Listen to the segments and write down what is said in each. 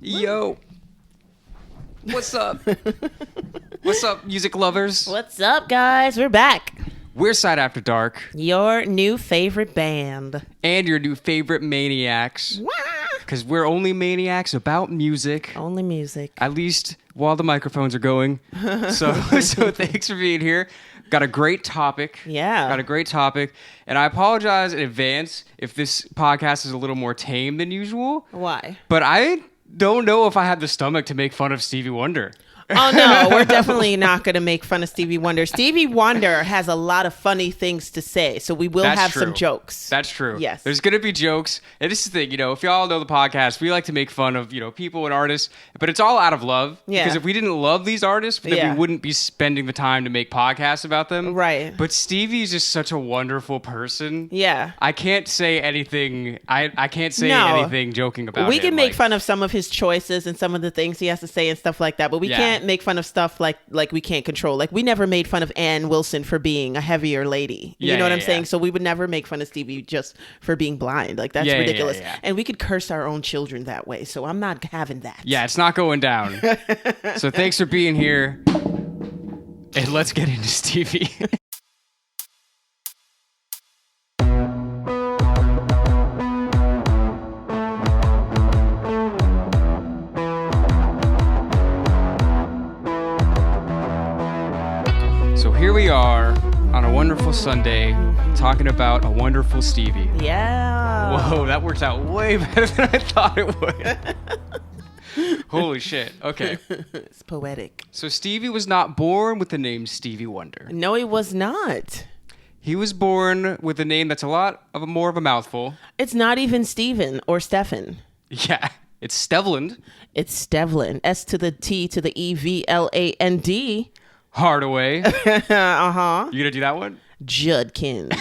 Yo. What's up? What's up, music lovers? What's up, guys? We're back. We're Side After Dark. Your new favorite band. And your new favorite Maniacs. Because we're only maniacs about music. Only music. At least while the microphones are going. So thanks for being here. Got a great topic. Yeah. Got a great topic. And I apologize in advance if this podcast is a little more tame than usual. Why? But I don't know if I have the stomach to make fun of Stevie Wonder. Oh, no, we're definitely not going to make fun of Stevie Wonder. Stevie Wonder has a lot of funny things to say, so we will have some jokes. That's true. Yes. There's going to be jokes. And this is the thing, if y'all know the podcast, we like to make fun of, people and artists, but it's all out of love. Yeah. Because if we didn't love these artists, then we wouldn't be spending the time to make podcasts about them. Right. But Stevie's just such a wonderful person. Yeah. I can't say anything. I can't say anything joking about him. We can make fun of some of his choices and some of the things he has to say and stuff like that, but we can't make fun of stuff like we can't control. Like, we never made fun of Ann Wilson for being a heavier lady. You know what I'm saying? So we would never make fun of Stevie just for being blind. Like, that's ridiculous. And we could curse our own children that way. So I'm not having that. Yeah, it's not going down. So thanks for being here. And let's get into Stevie. Here we are on a wonderful Sunday talking about a wonderful Stevie. Yeah. Whoa, that worked out way better than I thought it would. Holy shit. Okay. It's poetic. So Stevie was not born with the name Stevie Wonder. No, he was not. He was born with a name that's a lot of more of a mouthful. It's not even Stephen or Stefan. Yeah. It's Stevland. It's Stevland. S to the T to the Evland. Hardaway. Uh-huh. You gonna do that one? Judkins.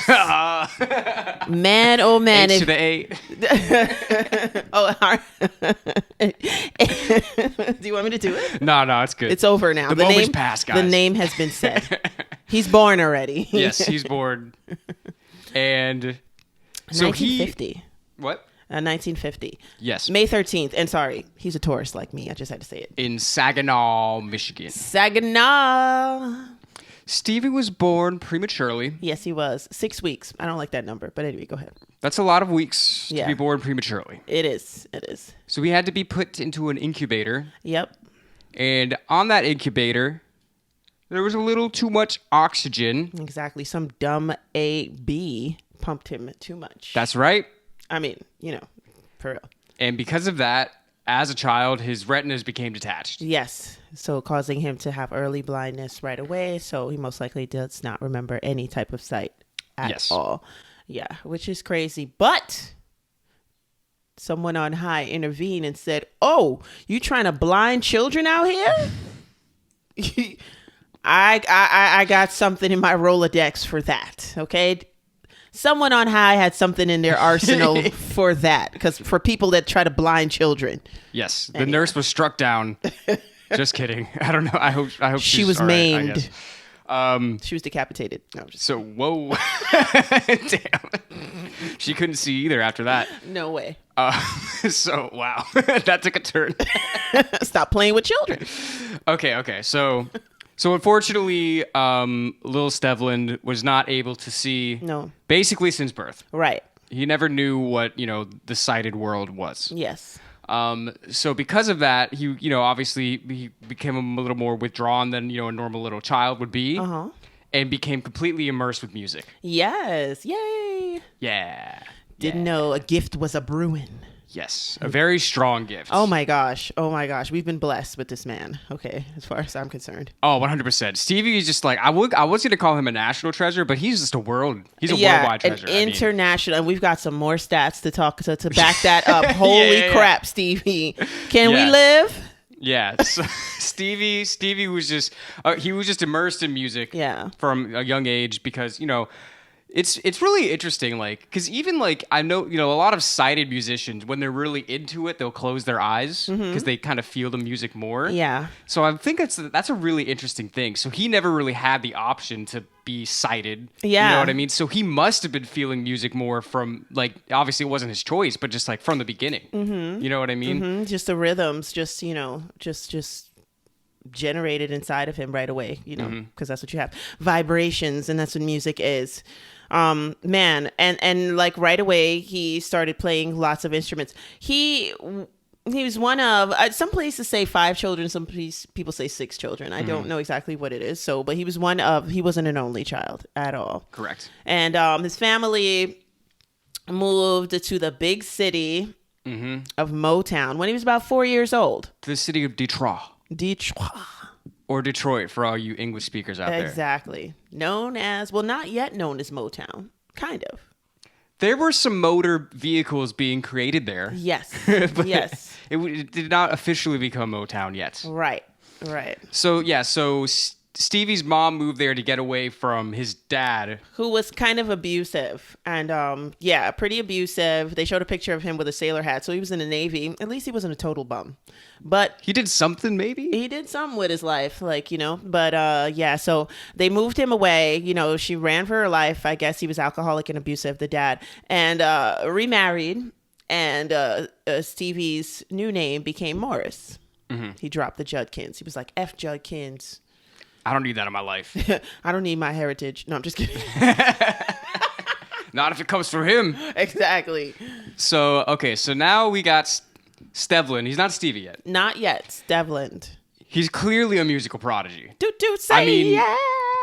Man, oh man. H to the A. Do you want me to do it? No, it's good. It's over now. The moment's passed, guys. The name has been said. He's born already. Yes, he's born. And so 1950. What? 1950. Yes. May 13th. And sorry, he's a tourist like me. I just had to say it. In Saginaw, Michigan. Saginaw. Stevie was born prematurely. Yes, he was. 6 weeks. I don't like that number. But anyway, go ahead. That's a lot of weeks to be born prematurely. It is. It is. So he had to be put into an incubator. Yep. And on that incubator, there was a little too much oxygen. Exactly. Some dumb AB pumped him too much. That's right. I mean, for real. And because of that, as a child, his retinas became detached. Yes. So causing him to have early blindness right away. So he most likely does not remember any type of sight at all. Yeah, which is crazy. But someone on high intervened and said, "Oh, you trying to blind children out here?" I got something in my Rolodex for that. Okay. Someone on high had something in their arsenal for that, because for people that try to blind children. Yes, the nurse was struck down. Just kidding. I don't know. I hope she was maimed. Right, she was decapitated. No, so whoa, damn. She couldn't see either after that. No way. So wow, that took a turn. Stop playing with children. Okay. So unfortunately, little Stevland was not able to see. No. Basically since birth. Right. He never knew what, the sighted world was. Yes. So because of that, he, obviously he became a little more withdrawn than, a normal little child would be. Uh-huh. And became completely immersed with music. Yes. Yay. Yeah. Didn't know a gift was a brewing. Yes, a very strong gift. Oh my gosh. We've been blessed with this man. Okay, as far as I'm concerned. Oh, 100%. Stevie is just like, I was going to call him a national treasure, but he's just he's a worldwide treasure. An international, and we've got some more stats to talk to back that up. Holy crap, Stevie. Can we live? Yeah, so Stevie was just he was just immersed in music Yeah. from a young age because, It's really interesting, like, because even like I know, a lot of sighted musicians, when they're really into it, they'll close their eyes because they kind of feel the music more. Yeah. So I think that's a really interesting thing. So he never really had the option to be sighted. Yeah. You know what I mean? So he must have been feeling music more from, like, obviously it wasn't his choice, but just like from the beginning. You know what I mean? Just the rhythms, just generated inside of him right away, because that's what you have, vibrations, and that's what music is. Man, and like right away he started playing lots of instruments. He was one of, some places say 5 children, some people say 6 children. I don't know exactly what it is. So, but he wasn't an only child at all. Correct. And his family moved to the big city of Motown when he was about 4 years old. To the city of Detroit. Or Detroit, for all you English speakers out there. Exactly. Not yet known as Motown. Kind of. There were some motor vehicles being created there. Yes. Yes. It did not officially become Motown yet. Right. So, Stevie's mom moved there to get away from his dad, who was kind of abusive, and pretty abusive. They showed a picture of him with a sailor hat, so he was in the Navy. At least he wasn't a total bum, but he did something. Maybe he did something with his life, But so they moved him away. She ran for her life. I guess he was alcoholic and abusive, the dad, and remarried. And Stevie's new name became Morris. He dropped the Judkins. He was like, F Judkins. I don't need that in my life. I don't need my heritage. No, I'm just kidding. Not if it comes from him. Exactly. So now we got Stevlin. He's not Stevie yet. Not yet, Stevlin. He's clearly a musical prodigy. Yeah.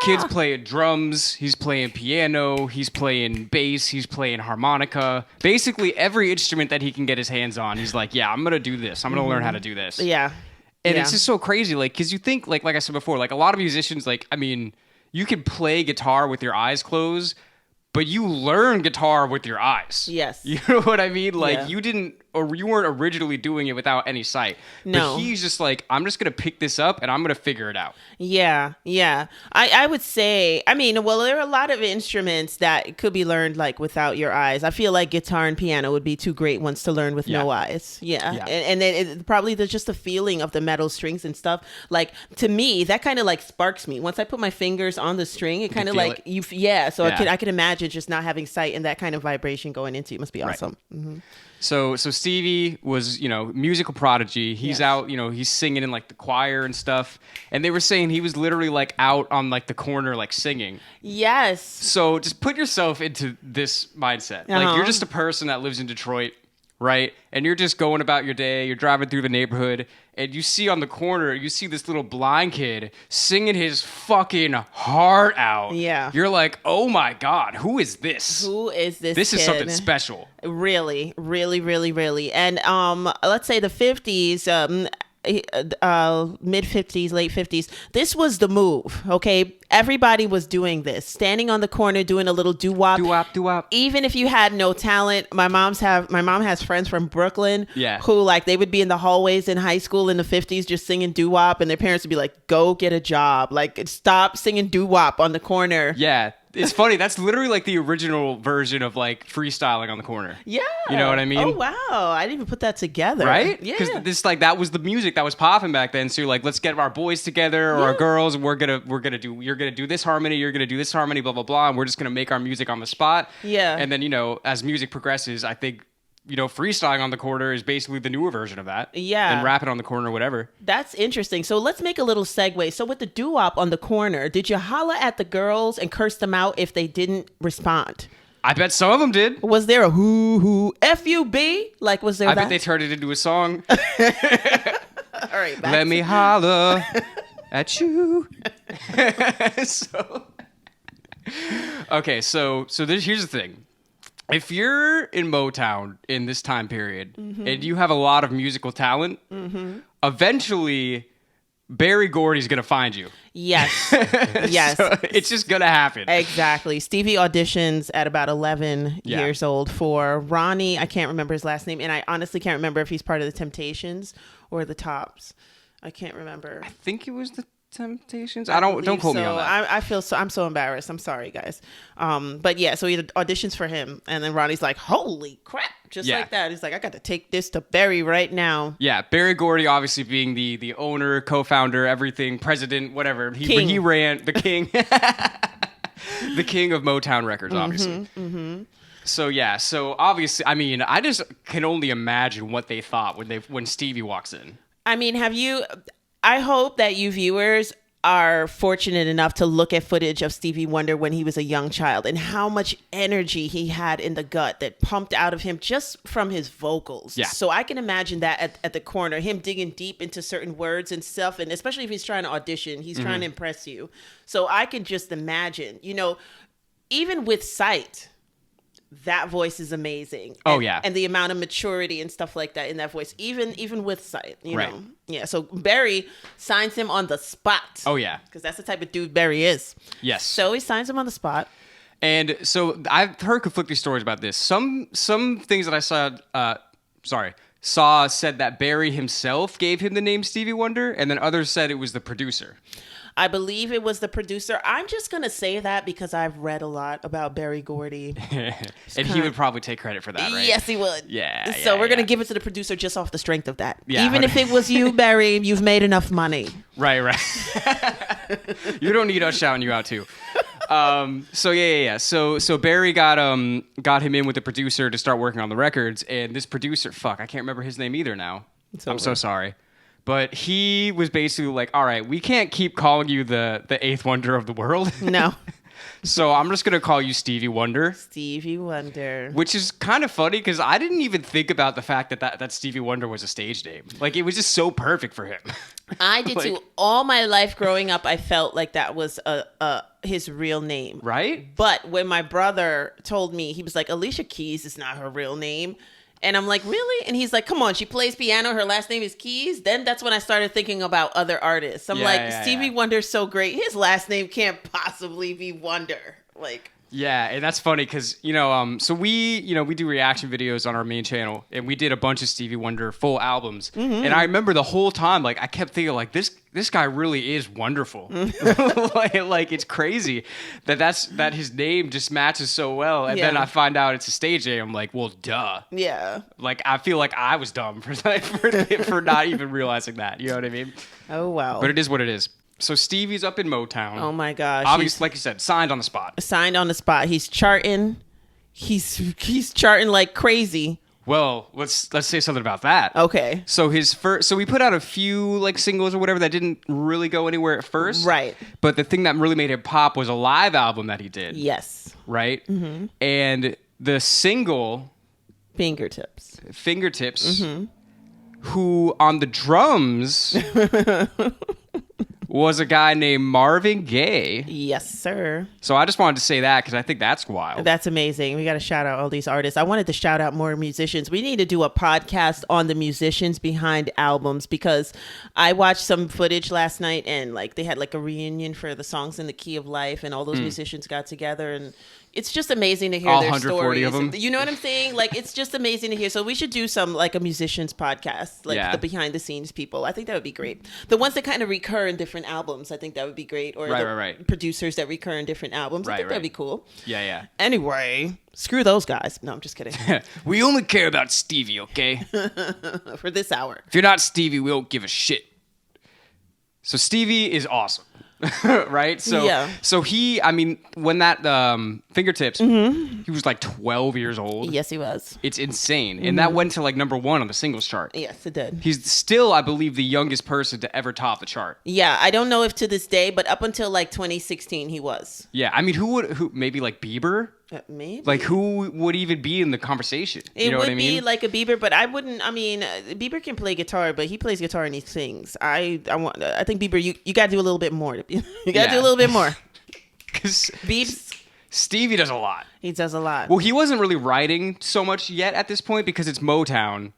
Kid's playing drums. He's playing piano. He's playing bass. He's playing harmonica. Basically, every instrument that he can get his hands on, he's like, yeah, I'm going to do this. I'm going to learn how to do this. Yeah. And it's just so crazy, like, because you think, like I said before, like, a lot of musicians, like, I mean, you can play guitar with your eyes closed, but you learn guitar with your eyes. Yes. You know what I mean? Like, you weren't originally doing it without any sight. No. But he's just like, I'm just going to pick this up and I'm going to figure it out. Yeah. I would say, there are a lot of instruments that could be learned, like, without your eyes. I feel like guitar and piano would be 2 great ones to learn with no eyes. Yeah. And then it probably just the feeling of the metal strings and stuff. Like, to me, that kind of, like, sparks me. Once I put my fingers on the string, it kind of like, I can imagine just not having sight and that kind of vibration going into it. Must be awesome. Right. Mm-hmm. So Stevie was, musical prodigy. He's out, he's singing in, like, the choir and stuff. And they were saying he was literally, like, out on, like, the corner, like, singing. Yes. So just put yourself into this mindset. Like, you're just a person that lives in Detroit, right? And you're just going about your day. You're driving through the neighborhood. And you see on the corner, you see this little blind kid singing his fucking heart out. Yeah. You're like, oh my God, who is this? Who is this This kid? is something special. Really, really, really, really. And let's say the 50s, mid 50s, late 50s, this was the move. Okay, everybody was doing this, standing on the corner doing a little doo-wop. Doo-wop. Even if you had no talent, my mom has friends from Brooklyn, who, like, they would be in the hallways in high school in the 50s just singing doo-wop, and their parents would be like, go get a job, like, stop singing doo-wop on the corner. Yeah. It's funny. That's literally like the original version of, like, freestyling on the corner. Yeah. You know what I mean? Oh, wow. I didn't even put that together. Right? Yeah. Because this, like, that was the music that was popping back then. So you're like, let's get our boys together or our girls, and you're gonna do this harmony, you're gonna do this harmony, blah blah blah, and we're just gonna make our music on the spot. Yeah. And then, as music progresses, I think, freestyling on the corner is basically the newer version of that. Yeah. And rapping on the corner or whatever. That's interesting. So let's make a little segue. So with the doo-wop on the corner, did you holla at the girls and curse them out if they didn't respond? I bet some of them did. Was there a hoo F-U-B? Like, was there I bet they turned it into a song. All right. Let me holla at you. Here's the thing. If you're in Motown in this time period and you have a lot of musical talent, eventually Berry Gordy's going to find you. Yes. Yes. So it's just going to happen. Exactly. Stevie auditions at about 11 years old for Ronnie. I can't remember his last name. And I honestly can't remember if he's part of the Temptations or the Tops. I can't remember. I think it was the Temptations? Don't quote me on that. I feel so. I'm so embarrassed. I'm sorry, guys. But yeah, so he auditions for him, and then Ronnie's like, "Holy crap!" Just like that. He's like, "I got to take this to Barry right now." Yeah, Berry Gordy, obviously being the owner, co-founder, everything, president, whatever. He ran the king, the king of Motown Records, obviously. So obviously, I mean, I just can only imagine what they thought when Stevie walks in. I mean, I hope that you viewers are fortunate enough to look at footage of Stevie Wonder when he was a young child and how much energy he had in the gut that pumped out of him just from his vocals. Yeah. So I can imagine that at the corner, him digging deep into certain words and stuff. And especially if he's trying to audition, he's trying to impress you. So I can just imagine, even with sight, that voice is amazing. And the amount of maturity and stuff like that in that voice, even with sight, you know. Yeah, so Barry signs him on the spot. Oh, yeah. Because that's the type of dude Barry is. Yes. So he signs him on the spot. And so I've heard conflicting stories about this. Some things that I saw said that Barry himself gave him the name Stevie Wonder, and then others said it was the producer. I believe it was the producer. I'm just going to say that because I've read a lot about Berry Gordy. And he would probably take credit for that, right? Yes, he would. Yeah. So we're going to give it to the producer just off the strength of that. Yeah, even if it was you, Barry, you've made enough money. Right. You don't need us shouting you out, too. So Barry got him in with the producer to start working on the records. And this producer, I can't remember his name either now. I'm so sorry. But he was basically like, all right, we can't keep calling you the eighth wonder of the world. No. So I'm just going to call you Stevie Wonder. Stevie Wonder. Which is kind of funny because I didn't even think about the fact that Stevie Wonder was a stage name. Like, it was just so perfect for him. I did too. All my life growing up, I felt like that was his real name. Right? But when my brother told me, he was like, Alicia Keys is not her real name. And I'm like, really? And he's like, come on, she plays piano. Her last name is Keys. Then that's when I started thinking about other artists. I'm Stevie Wonder's so great. His last name can't possibly be Wonder. Yeah, and that's funny because, so we do reaction videos on our main channel, and we did a bunch of Stevie Wonder full albums. Mm-hmm. And I remember the whole time, I kept thinking, this guy really is wonderful. It's crazy that his name just matches so well. And then I find out it's a stage name. I'm like, well, duh. Yeah. I feel like I was dumb for not even realizing that. You know what I mean? Oh, wow. But it is what it is. So Stevie's up in Motown. Oh my gosh! Obviously, like you said, signed on the spot. Signed on the spot. He's charting. He's charting like crazy. Well, let's say something about that. Okay. So we put out a few singles or whatever that didn't really go anywhere at first. Right. But the thing that really made it pop was a live album that he did. Yes. Right. Mm-hmm. And the single. Fingertips. Mm-hmm. Who on the drums. Was a guy named Marvin Gaye. Yes, sir. So I just wanted to say that because I think that's wild. That's amazing. We got to shout out all these artists. I wanted to shout out more musicians. We need to do a podcast on the musicians behind albums because I watched some footage last night and they had a reunion for the Songs in the Key of Life and all those musicians got together and it's just amazing to hear all their 140 stories. Of them. You know what I'm saying? It's just amazing to hear. So we should do some a musicians podcast, the behind the scenes people. I think that would be great. The ones that kind of recur in different albums, I think that would be great. Or right. Producers that recur in different albums. I think that'd be cool. Yeah. Anyway, screw those guys. No, I'm just kidding. We only care about Stevie, okay? For this hour. If you're not Stevie, we don't give a shit. So Stevie is awesome. Right? So he, when that Fingertips, he was 12 years old. Yes, he was. It's insane. And that went to number 1 on the singles chart. Yes, it did. He's still, I believe, the youngest person to ever top the chart. Yeah, I don't know if to this day, but up until 2016 he was. Yeah, who maybe Bieber? Maybe. Who would even be in the conversation? It would be a Bieber, but I wouldn't. Bieber can play guitar, but he plays guitar and he sings. I think Bieber, you got to do a little bit more. You got to do a little bit more. Because Biebs, Stevie does a lot. He does a lot. Well, he wasn't really writing so much yet at this point because it's Motown.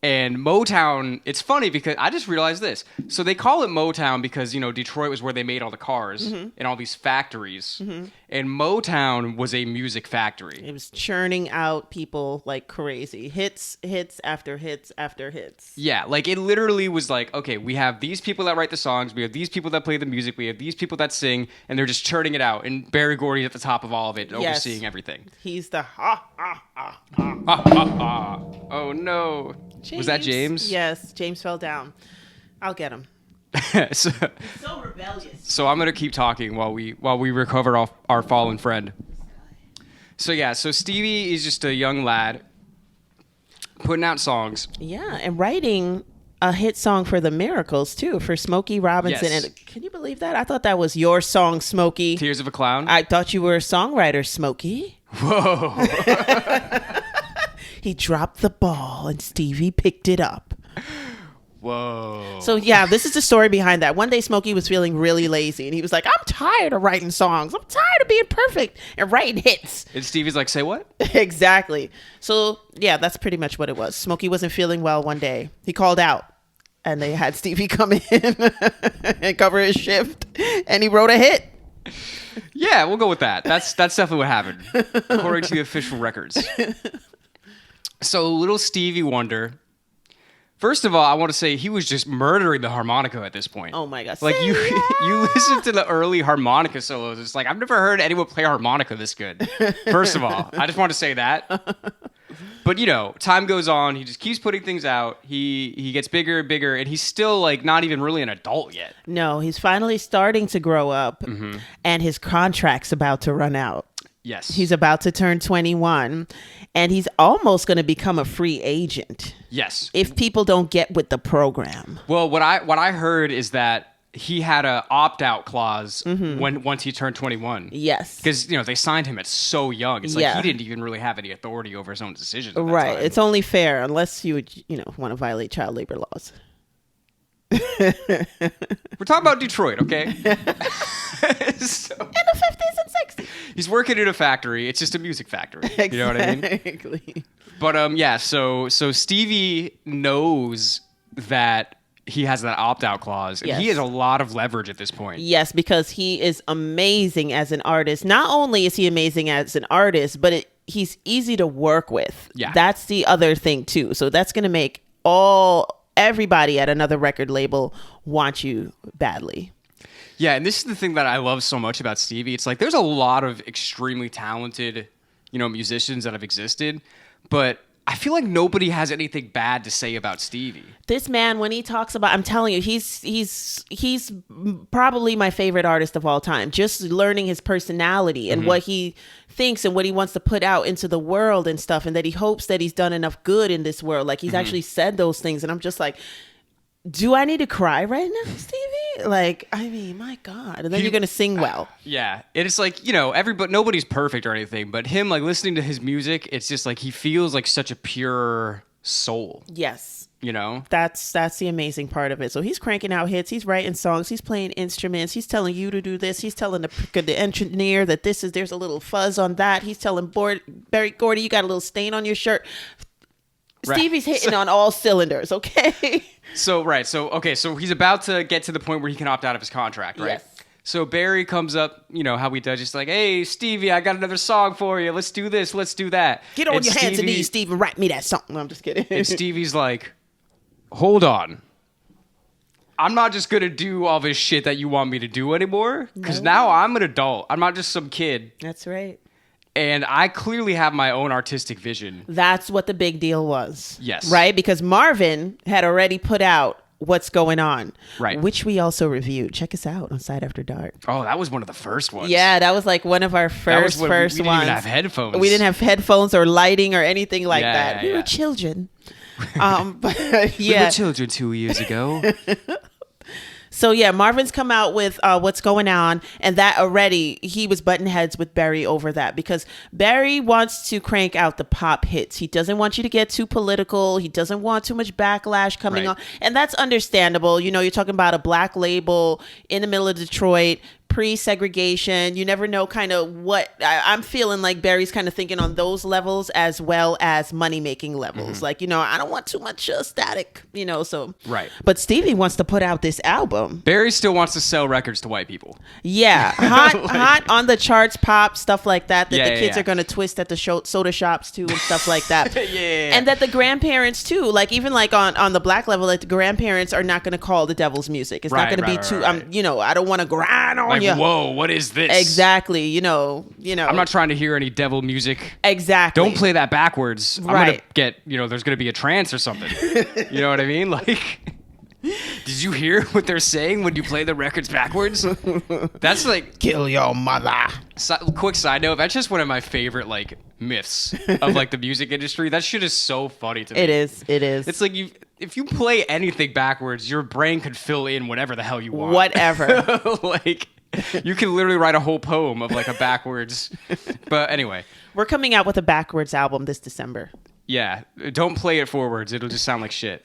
And Motown, it's funny because I just realized this. So they call it Motown because, Detroit was where they made all the cars and all these factories. And Motown was a music factory. It was churning out people like crazy. Hits after hits after hits. Yeah, like it literally was like, okay, we have these people that write the songs, we have these people that play the music, we have these people that sing, and they're just churning it out. And Berry Gordy's at the top of all of it, overseeing everything. He's the ha. Oh no. James? Was that James? Yes, James fell down. I'll get him. so, He's so rebellious. So I'm gonna keep talking while we recover our fallen friend. So Stevie is just a young lad putting out songs. Yeah, and writing a hit song for the Miracles too, for Smokey Robinson. Yes. And can you believe that? I thought that was your song, Smokey. Tears of a Clown. I thought you were a songwriter, Smokey. Whoa. He dropped the ball and Stevie picked it up. Whoa. So yeah, this is the story behind that. One day Smokey was feeling really lazy and he was like, I'm tired of writing songs. I'm tired of being perfect and writing hits. And Stevie's like, say what? Exactly. So yeah, that's pretty much what it was. Smokey wasn't feeling well one day. He called out and they had Stevie come in and cover his shift and he wrote a hit. Yeah, we'll go with that. That's definitely what happened, according to the official records. So little Stevie Wonder, first of all, I want to say he was just murdering the harmonica at this point. Oh my God. Like you listen to the early harmonica solos. It's like, I've never heard anyone play harmonica this good. First of all, I just want to say that. But time goes on. He just keeps putting things out. He gets bigger and bigger, and he's still like not even really an adult yet. No, he's finally starting to grow up, and his contract's about to run out. Yes. He's about to turn 21, and he's almost going to become a free agent. Yes. If people don't get with the program. Well, what I heard is that he had a opt-out clause once he turned 21. Yes. Because, they signed him at so young. It's like he didn't even really have any authority over his own decisions. Right. Time. It's only fair unless you would, want to violate child labor laws. We're talking about Detroit, okay? In the 50s and 60s. He's working in a factory. It's just a music factory. Exactly. You know what I mean? But so Stevie knows that he has that opt-out clause, and he has a lot of leverage at this point. Yes, because he is amazing as an artist. Not only is he amazing as an artist, but he's easy to work with. Yeah. That's the other thing, too. So that's going to make everybody at another record label want you badly. Yeah, and this is the thing that I love so much about Stevie. It's like there's a lot of extremely talented, musicians that have existed, but I feel like nobody has anything bad to say about Stevie. This man, when he talks about, I'm telling you, he's probably my favorite artist of all time. Just learning his personality and what he thinks and what he wants to put out into the world and stuff, and that he hopes that he's done enough good in this world. Like he's actually said those things, and I'm just like, do I need to cry right now, Stevie? Like, I mean, my God. And then you're going to sing well. Yeah. It's like, nobody's perfect or anything, but him, like, listening to his music, it's just like he feels like such a pure soul. Yes. That's the amazing part of it. So he's cranking out hits. He's writing songs. He's playing instruments. He's telling you to do this. He's telling the engineer that there's a little fuzz on that. He's telling Berry Gordy, you got a little stain on your shirt. Right. Stevie's hitting on all cylinders, okay? So he's about to get to the point where he can opt out of his contract, right? Yes. So Barry comes up, how he does, just like, hey, Stevie, I got another song for you. Let's do this. Let's do that. Get on your hands and knees, Stevie, write me that song. No, I'm just kidding. And Stevie's like, hold on. I'm not just going to do all this shit that you want me to do anymore, because now I'm an adult. I'm not just some kid. That's right. And I clearly have my own artistic vision. That's what the big deal was. Yes. Right? Because Marvin had already put out What's Going On. Right. Which we also reviewed. Check us out on Side After Dark. Oh, that was one of the first ones. Yeah, that was like one of our first ones. We didn't even have headphones. We didn't have headphones or lighting or anything like that. We yeah. were children. But yeah. We were children 2 years ago. So yeah, Marvin's come out with What's Going On, and that already, he was butting heads with Barry over that, because Barry wants to crank out the pop hits. He doesn't want you to get too political. He doesn't want too much backlash coming on, and that's understandable. You're talking about a black label in the middle of Detroit, pre-segregation. You never know kind of what I'm feeling like Barry's kind of thinking on those levels as well as money-making levels. Like, you know, I don't want too much static, you know, so. Right. But Stevie wants to put out this album. Barry still wants to sell records to white people. Yeah. Hot on the charts, pop, stuff like that the kids are going to twist at the soda shops too and stuff like that. And that the grandparents too, like even like on the black level, like the grandparents are not going to call the devil's music. It's not going to be too, you know, I don't want to grind on you. Whoa, what is this? Exactly. You know. I'm not trying to hear any devil music. Exactly. Don't play that backwards. I'm going to get, you know, there's going to be a trance or something. You know what I mean? Like, did you hear what they're saying when you play the records backwards? That's like, kill your mother. Quick side note, that's just one of my favorite like myths of like the music industry. That shit is so funny to me. It is. It's like if you play anything backwards, your brain could fill in whatever the hell you want. Whatever. Like, you can literally write a whole poem of like a backwards. But anyway, we're coming out with a backwards album this December. Yeah, don't play it forwards. It'll just sound like shit.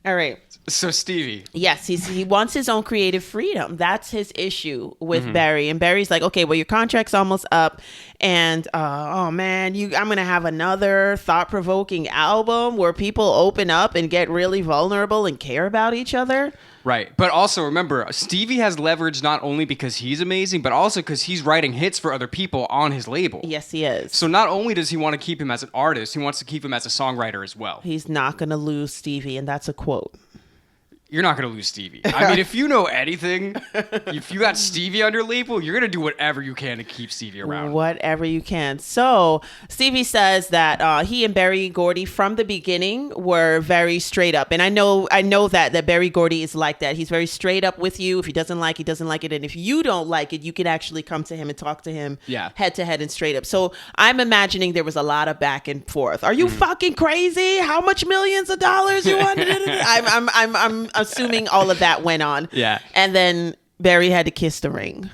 All right. So Stevie. Yes, he wants his own creative freedom. That's his issue with Barry. And Barry's like, okay, well, your contract's almost up. And, oh, man, I'm going to have another thought-provoking album where people open up and get really vulnerable and care about each other. Right. But also remember, Stevie has leverage not only because he's amazing, but also because he's writing hits for other people on his label. Yes, he is. So not only does he want to keep him as an artist, he wants to keep him as a songwriter as well. He's not going to lose Stevie, and that's a quote. You're not going to lose Stevie. I mean, if you know anything, if you got Stevie on your label, you're going to do whatever you can to keep Stevie around. Whatever you can. So Stevie says that he and Berry Gordy from the beginning were very straight up. And I know that Berry Gordy is like that. He's very straight up with you. If he doesn't like it. And if you don't like it, you can actually come to him and talk to him head to head and straight up. So I'm imagining there was a lot of back and forth. Are you fucking crazy? How much millions of dollars you want? I'm assuming all of that went on. Yeah. And then Barry had to kiss the ring.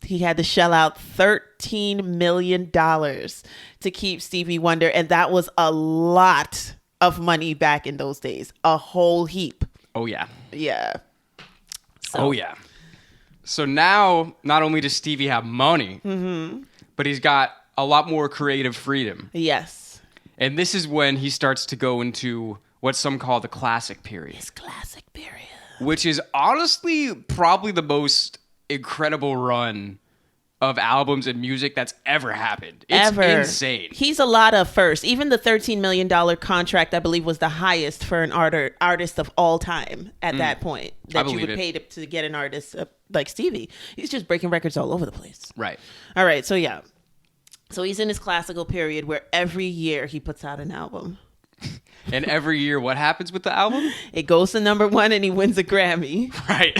He had to shell out $13 million to keep Stevie Wonder. And that was a lot of money back in those days. A whole heap. Oh, yeah. Yeah. Oh, yeah. So now, not only does Stevie have money, but he's got a lot more creative freedom. Yes. And this is when he starts to go into what some call the classic period. His classic period. Which is honestly probably the most incredible run of albums and music that's ever happened. It's insane. He's a lot of firsts. Even the $13 million contract, I believe, was the highest for an artist of all time at that point. That you would pay to get an artist like Stevie. He's just breaking records all over the place. Right. All right. So, yeah. So he's in his classical period where every year he puts out an album. And every year, what happens with the album? It goes to #1 and he wins a Grammy. Right.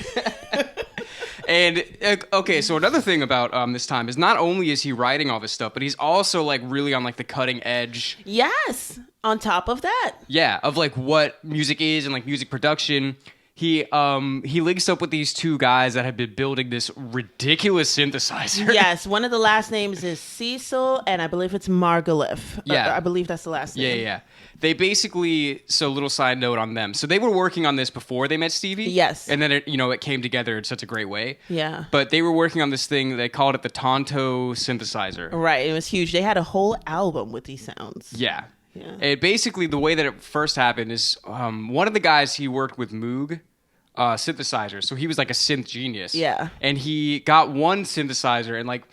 And, okay, so another thing about this time is not only is he writing all this stuff, but he's also, like, really on, like, the cutting edge. Yes. On top of that. Yeah, of, like, what music is and, like, music production. He links up with these two guys that have been building this ridiculous synthesizer. Yes, one of the last names is Cecil, and I believe it's Margalef. Yeah. I believe that's the last name. Yeah. They basically, so little side note on them. So they were working on this before they met Stevie. Yes. And then it came together in such a great way. Yeah. But they were working on this thing, they called it the Tonto synthesizer. Right, it was huge. They had a whole album with these sounds. Yeah. And basically the way that it first happened is one of the guys, he worked with Moog synthesizers. So he was like a synth genius. Yeah. And he got one synthesizer, and like,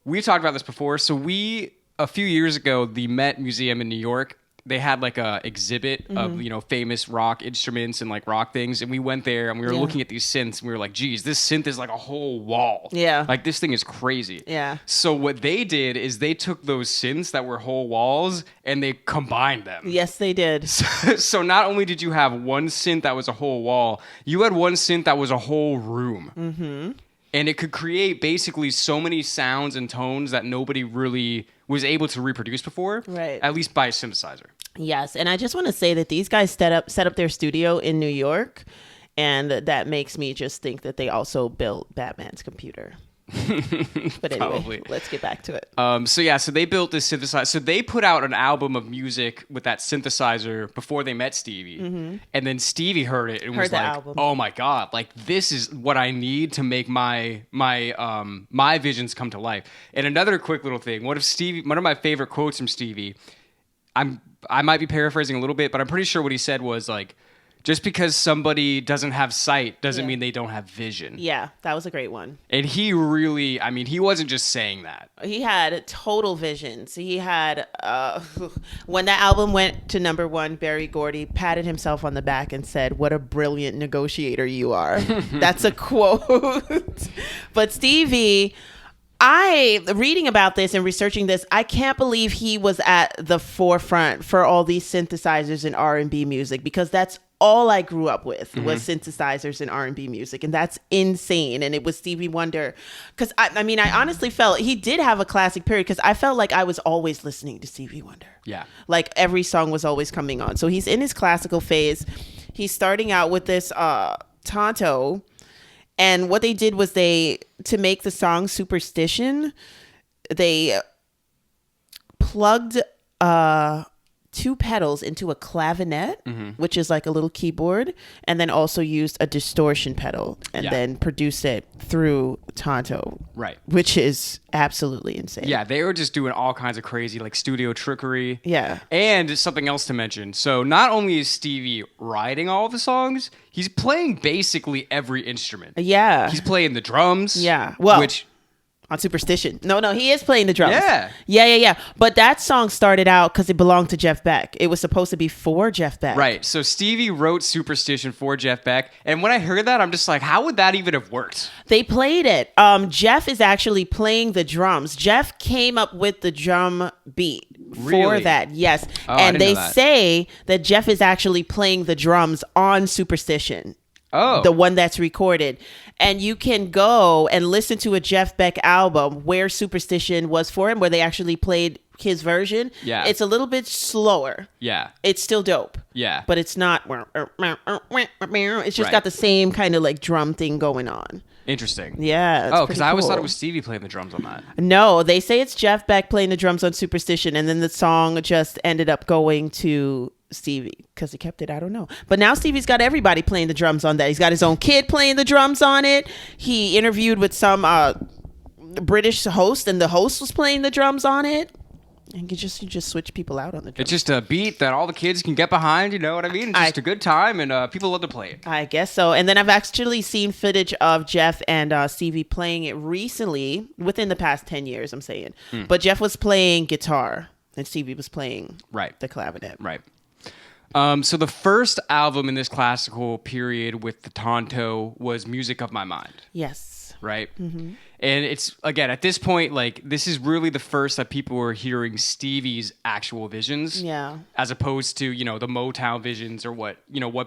we've talked about this before. So a few years ago, the Met Museum in New York, they had like a exhibit of, famous rock instruments and like rock things. And we went there and we were looking at these synths and we were like, geez, this synth is like a whole wall. Yeah. Like this thing is crazy. Yeah. So what they did is they took those synths that were whole walls and they combined them. Yes, they did. So not only did you have one synth that was a whole wall, you had one synth that was a whole room. Mm-hmm. And it could create basically so many sounds and tones that nobody really was able to reproduce before. Right. At least by a synthesizer. Yes. And I just want to say that these guys set up their studio in New York. And that makes me just think that they also built Batman's computer. But anyway, let's get back to it. So they built this synthesizer. So they put out an album of music with that synthesizer before they met Stevie. And then Stevie heard it and was like, album. Oh my God, like this is what I need to make my visions come to life. And another quick little thing, one of my favorite quotes from Stevie, I might be paraphrasing a little bit, but I'm pretty sure what he said was like, just because somebody doesn't have sight doesn't mean they don't have vision. Yeah, that was a great one. And he really, I mean, he wasn't just saying that. He had total visions. He had, when that album went to #1, Berry Gordy patted himself on the back and said, "What a brilliant negotiator you are." That's a quote. But Stevie, reading about this and researching this, I can't believe he was at the forefront for all these synthesizers in R&B music, because that's all I grew up with was synthesizers and R&B music. And that's insane. And it was Stevie Wonder. Because, I mean, I honestly felt he did have a classic period, because I felt like I was always listening to Stevie Wonder. Yeah. Like every song was always coming on. So he's in his classical phase. He's starting out with this Tonto. And what they did was to make the song Superstition, they plugged 2 pedals into a clavinet, which is like a little keyboard, and then also used a distortion pedal, and then produced it through Tonto. Right. Which is absolutely insane. Yeah, they were just doing all kinds of crazy, like, studio trickery. Yeah. And something else to mention. So not only is Stevie writing all the songs, he's playing basically every instrument. Yeah. He's playing the drums. Yeah. Well, which... on Superstition. No, he is playing the drums. Yeah. Yeah. But that song started out because it belonged to Jeff Beck. It was supposed to be for Jeff Beck. Right. So Stevie wrote Superstition for Jeff Beck. And when I heard that, I'm just like, how would that even have worked? They played it. Jeff is actually playing the drums. Jeff came up with the drum beat for that. Yes. Oh, and they know that. say that Jeff is actually playing the drums on Superstition. Oh. The one that's recorded. And you can go and listen to a Jeff Beck album where Superstition was for him, where they actually played his version. Yeah. It's a little bit slower. Yeah. It's still dope. Yeah. But it's not. It's just got the same kind of like drum thing going on. Interesting. Yeah. Oh, because I always thought it was Stevie playing the drums on that. No, they say it's Jeff Beck playing the drums on Superstition, and then the song just ended up going to Stevie because he kept it. I don't know. But now Stevie's got everybody playing the drums on that. He's got his own kid playing the drums on it. He interviewed with some British host, and the host was playing the drums on it. And you just switch people out on the drums. It's just a beat that all the kids can get behind, you know what I mean? It's just a good time, and people love to play it. I guess so. And then I've actually seen footage of Jeff and Stevie playing it recently, within the past 10 years, I'm saying. But Jeff was playing guitar, and Stevie was playing the clavinet. Right. So the first album in this classical period with the Tonto was Music of My Mind. Yes. Right? Mm-hmm. And it's, again, at this point, like, this is really the first that people were hearing Stevie's actual visions. Yeah. As opposed to, you know, the Motown visions or what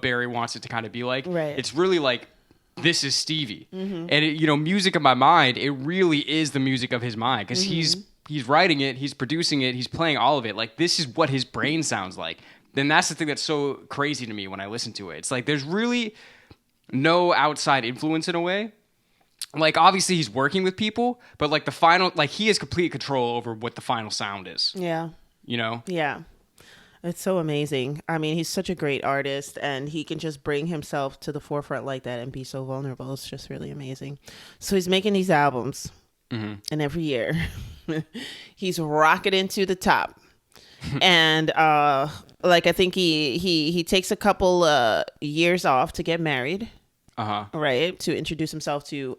Barry wants it to kind of be like. Right. It's really like, this is Stevie. Mm-hmm. And, Music of My Mind, it really is the music of his mind. Because he's writing it, he's producing it, he's playing all of it. Like, this is what his brain sounds like. Then that's the thing that's so crazy to me when I listen to it. It's like, there's really no outside influence in a way. Like, obviously he's working with people, but like the final, like, he has complete control over what the final sound is. Yeah. You know? Yeah. It's so amazing. I mean, he's such a great artist, and he can just bring himself to the forefront like that and be so vulnerable. It's just really amazing. So he's making these albums, and every year he's rocketing to the top. And like, I think he takes a couple years off to get married. Right, to introduce himself to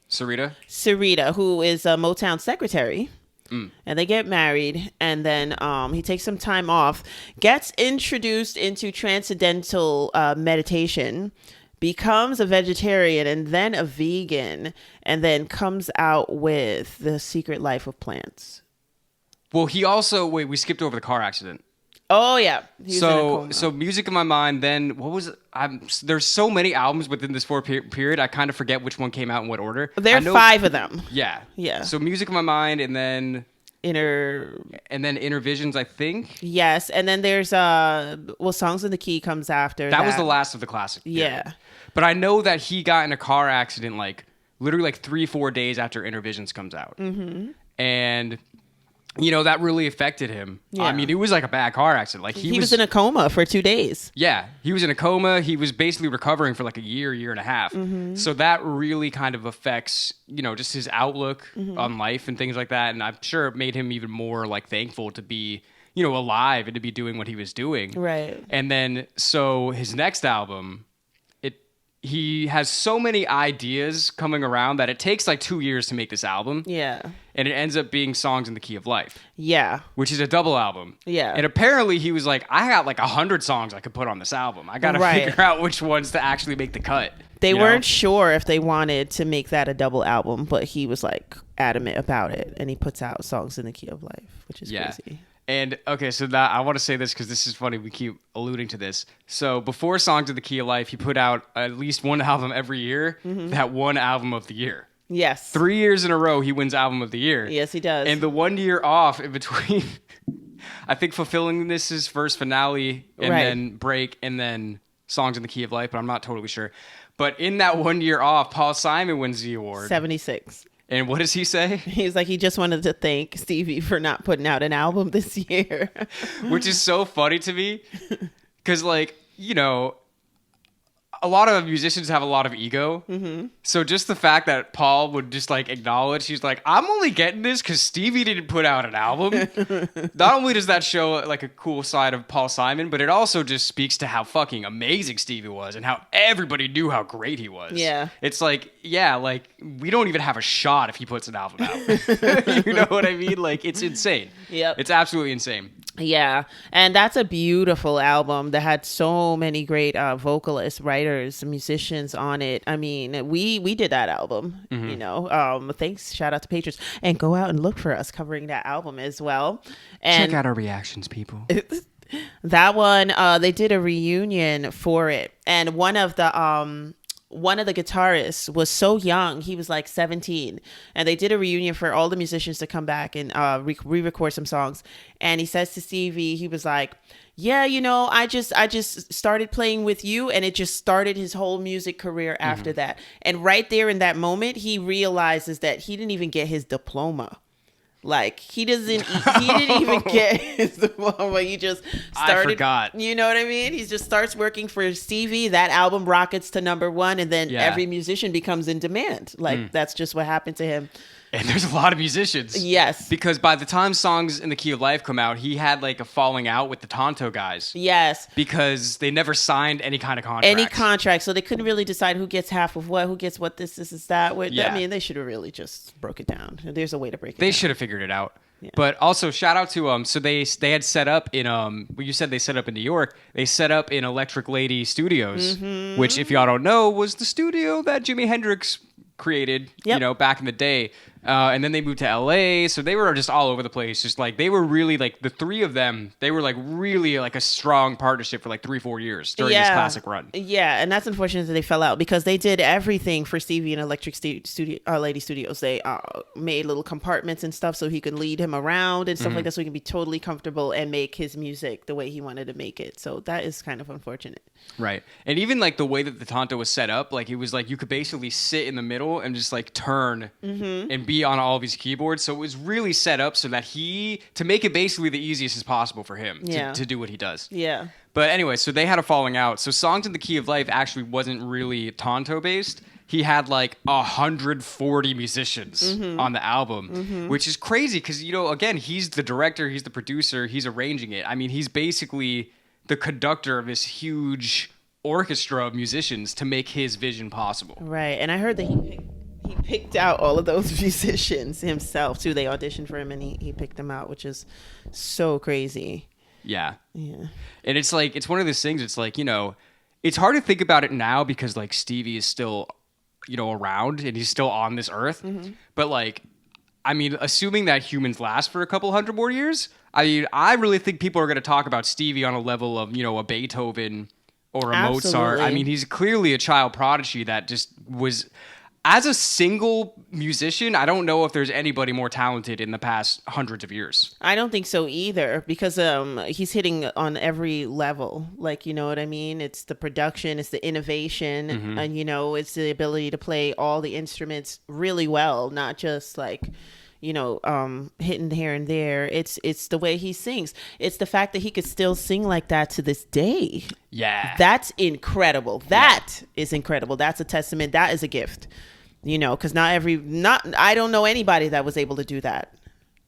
Sarita, who is a Motown secretary. And they get married, and then he takes some time off, gets introduced into transcendental meditation, becomes a vegetarian and then a vegan, and then comes out with The Secret Life of Plants. Well, he also, we skipped over the car accident. Oh yeah. So Music of My Mind. Then what was it? There's so many albums within this 4 period. I kind of forget which one came out in what order. There are 5 of them. Yeah. Yeah. So Music of My Mind, and then Inner Visions, I think. Yes, and then there's Songs in the Key comes after. That was the last of the classic period. Yeah. But I know that he got in a car accident like literally like 3-4 days after Intervisions comes out. And that really affected him. Yeah. I mean, it was like a bad car accident. Like he was in a coma for 2 days. Yeah, he was in a coma. He was basically recovering for like a year and a half. So that really kind of affects, just his outlook on life and things like that. And I'm sure it made him even more like thankful to be, alive and to be doing what he was doing. Right. And then, so his next album, he has so many ideas coming around that it takes like 2 years to make this album. Yeah. And it ends up being Songs in the Key of Life. Yeah. Which is a double album. Yeah. And apparently he was like, I got like 100 songs I could put on this album. I got to figure out which ones to actually make the cut. They weren't sure if they wanted to make that a double album, but he was like adamant about it. And he puts out Songs in the Key of Life, which is crazy. And okay, so that I want to say this because this is funny. We keep alluding to this. So before Songs in the Key of Life, he put out at least one album every year. That one album of the year. Yes. 3 years in a row, he wins album of the year. Yes, he does. And the 1 year off in between, I think Fulfilling This is first finale, and then Break, and then Songs in the Key of Life, but I'm not totally sure. But in that 1 year off, Paul Simon wins the award. 76. And what does he say? He's like, he just wanted to thank Stevie for not putting out an album this year. Which is so funny to me. Because, like, a lot of musicians have a lot of ego. So just the fact that Paul would just like acknowledge, he's like, I'm only getting this because Stevie didn't put out an album. Not only does that show like a cool side of Paul Simon, but it also just speaks to how fucking amazing Stevie was and how everybody knew how great he was. Yeah. It's like, like we don't even have a shot if he puts an album out. You know what I mean? Like, it's insane. Yep. It's absolutely insane. Yeah, and that's a beautiful album that had so many great vocalists, writers, musicians on it. I mean, we did that album, thanks, shout out to patrons, and go out and look for us covering that album as well. And check out our reactions, people. That one, they did a reunion for it, and one of the guitarists was so young. He was like 17, and they did a reunion for all the musicians to come back and re-record some songs. And he says to Stevie, he was like, yeah, I just started playing with you, and it just started his whole music career after that. And right there in that moment, he realizes that he didn't even get his diploma. Like, he didn't even get his diploma. He just started. I forgot. You know what I mean? He just starts working for Stevie. That album rockets to #1, and then every musician becomes in demand. Like, that's just what happened to him. And there's a lot of musicians. Yes. Because by the time Songs in the Key of Life come out, he had like a falling out with the Tonto guys. Yes. Because they never signed any kind of contract. So they couldn't really decide who gets half of what, who gets what this is that. Yeah. I mean, they should have really just broke it down. There's a way to break it down. They should have figured it out. Yeah. But also shout out to so they had set up in you said they set up in New York. They set up in Electric Lady Studios, which, if y'all don't know, was the studio that Jimi Hendrix created, back in the day. And then they moved to LA, so they were just all over the place. Just like, they were really like, the three of them, they were like really like a strong partnership for like 3-4 years during this classic run. Yeah, and that's unfortunate that they fell out, because they did everything for Stevie and Electric Lady Studios. They made little compartments and stuff so he could lead him around and stuff like that, so he could be totally comfortable and make his music the way he wanted to make it. So that is kind of unfortunate. Right. And even like the way that the Tonto was set up, like it was like you could basically sit in the middle and just like turn and be on all of these keyboards. So it was really set up so that to make it basically the easiest as possible for him to do what he does. Yeah. But anyway, so they had a falling out. So Songs in the Key of Life actually wasn't really Tonto based. He had like 140 musicians on the album, which is crazy because, again, he's the director, he's the producer, he's arranging it. I mean, he's basically the conductor of this huge orchestra of musicians to make his vision possible. Right. And I heard that he picked out all of those musicians himself too. They auditioned for him and he picked them out, which is so crazy. Yeah. And it's like, it's one of those things, it's like, it's hard to think about it now because like Stevie is still, around and he's still on this earth. But like, I mean, assuming that humans last for a couple hundred more years, I mean, I really think people are going to talk about Stevie on a level of, a Beethoven or a Mozart. I mean, he's clearly a child prodigy that just was, as a single musician, I don't know if there's anybody more talented in the past hundreds of years. I don't think so either, because he's hitting on every level. Like, you know what I mean? It's the production, it's the innovation, and, you know, it's the ability to play all the instruments really well, not just like, you know, hitting here and there. It's the way he sings. It's the fact that he could still sing like that to this day. Yeah. That's incredible. That is incredible. That's a testament. That is a gift. You know, because I don't know anybody that was able to do that.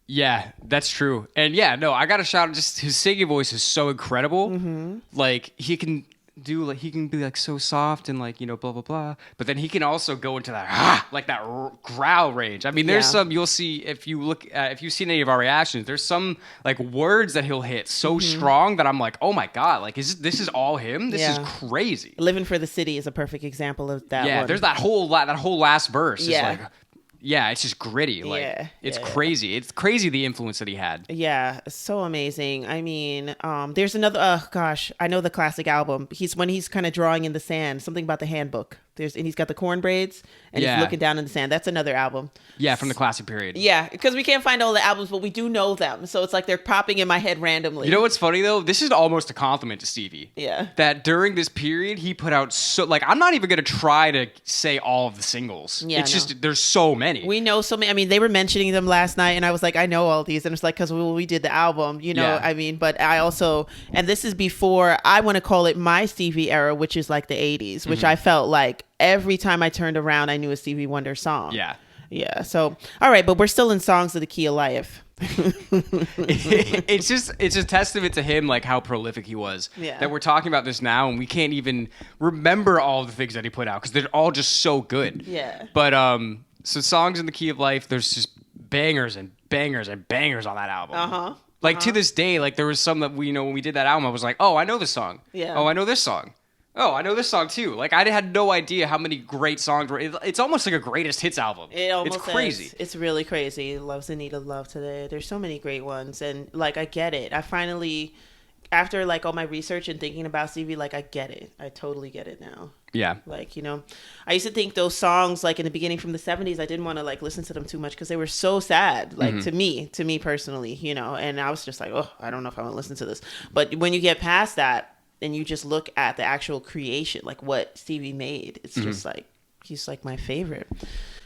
Yeah, that's true. And yeah, no, I got to shout out, just his singing voice is so incredible. Like he can be like so soft and like, you know, blah, blah, blah. But then he can also go into that, like that growl range. I mean, there's some, you'll see if you've seen any of our reactions, there's some like words that he'll hit so strong that I'm like, oh my God, like this is all him? This is crazy. Living for the City is a perfect example of that. Yeah, one. There's that whole last verse. Is like, yeah, it's just gritty. Like it's crazy. It's crazy the influence that he had. Yeah, so amazing. I mean, there's another. Oh gosh, I know the classic album. He's kind of drawing in the sand. Something about the handbook. And he's got the corn braids and he's looking down in the sand. That's another album. Yeah, from the classic period. Yeah, because we can't find all the albums, but we do know them. So it's like they're popping in my head randomly. You know what's funny though? This is almost a compliment to Stevie. Yeah. That during this period he put out I'm not even gonna try to say all of the singles. Yeah, it's just there's so many. We know so many. I mean, they were mentioning them last night, and I was like, I know all these, and it's like because we did the album, you know. Yeah. I mean, but I also, and this is before I want to call it my Stevie era, which is like the '80s, which I felt like every time I turned around, I knew a Stevie Wonder song. Yeah. Yeah. So, all right, but we're still in Songs of the Key of Life. It's a testament to him, like how prolific he was. Yeah. That we're talking about this now, and we can't even remember all the things that he put out because they're all just so good. Yeah. But so Songs in the Key of Life, there's just bangers and bangers and bangers on that album. Like to this day, like there was some that we, you know, when we did that album, I was like, oh, I know this song. Yeah. Oh, I know this song. Oh, I know this song too. Like I had no idea how many great songs were. It's almost like a greatest hits album. It's crazy. Is. It's really crazy. Love's in Need of Love Today. There's so many great ones, and like I get it. I finally, after like all my research and thinking about Stevie, like I get it. I totally get it now. Yeah. Like, you know, I used to think those songs like in the beginning from the 70s, I didn't want to like listen to them too much because they were so sad. Like to me personally, you know. And I was just like, oh, I don't know if I want to listen to this. But when you get past that, and you just look at the actual creation, like what Stevie made, it's just like, he's like my favorite.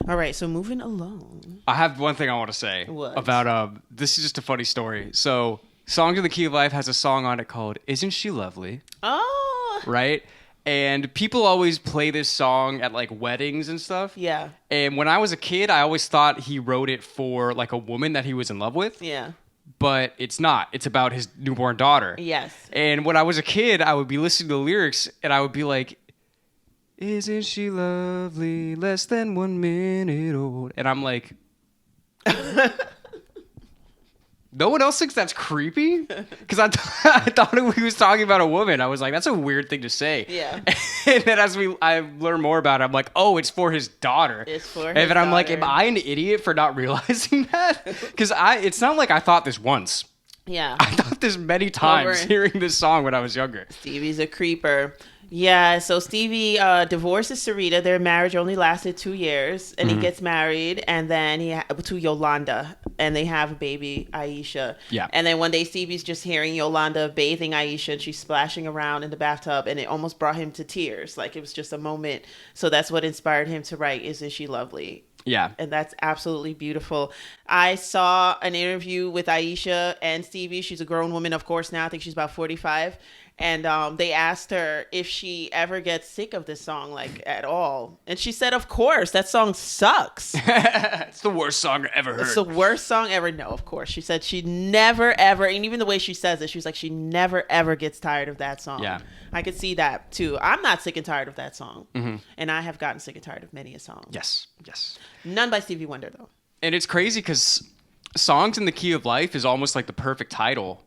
All right, so moving along. I have one thing I want to say about, this is just a funny story. So Songs in the Key of Life has a song on it called Isn't She Lovely? Oh. Right? And people always play this song at like weddings and stuff. Yeah. And when I was a kid, I always thought he wrote it for like a woman that he was in love with. Yeah. But it's not. It's about his newborn daughter. Yes. And when I was a kid, I would be listening to the lyrics and I would be like, isn't she lovely, less than 1 minute old? And I'm like, no one else thinks that's creepy? Because I thought he was talking about a woman. I was like, that's a weird thing to say. Yeah. And then as I learn more about it, I'm like, oh, it's for his daughter. It's for his And then daughter. I'm like, am I an idiot for not realizing that? Because it's not like I thought this once. Yeah. I thought this many times hearing this song when I was younger. Stevie's a creeper. Yeah, so Stevie divorces Sarita. Their marriage only lasted 2 years, and he gets married, and then to Yolanda, and they have a baby, Aisha. Yeah. And then one day, Stevie's just hearing Yolanda bathing Aisha, and she's splashing around in the bathtub, and it almost brought him to tears. Like, it was just a moment. So that's what inspired him to write Isn't She Lovely? Yeah. And that's absolutely beautiful. I saw an interview with Aisha and Stevie. She's a grown woman, of course, now. I think she's about 45. And they asked her if she ever gets sick of this song, like, at all. And she said, of course, that song sucks. It's the worst song I ever heard. It's the worst song ever. No, of course. She said she never, ever, and even the way she says it, she was like, she never, ever gets tired of that song. Yeah. I could see that, too. I'm not sick and tired of that song. And I have gotten sick and tired of many a song. Yes, yes. None by Stevie Wonder, though. And it's crazy because Songs in the Key of Life is almost like the perfect title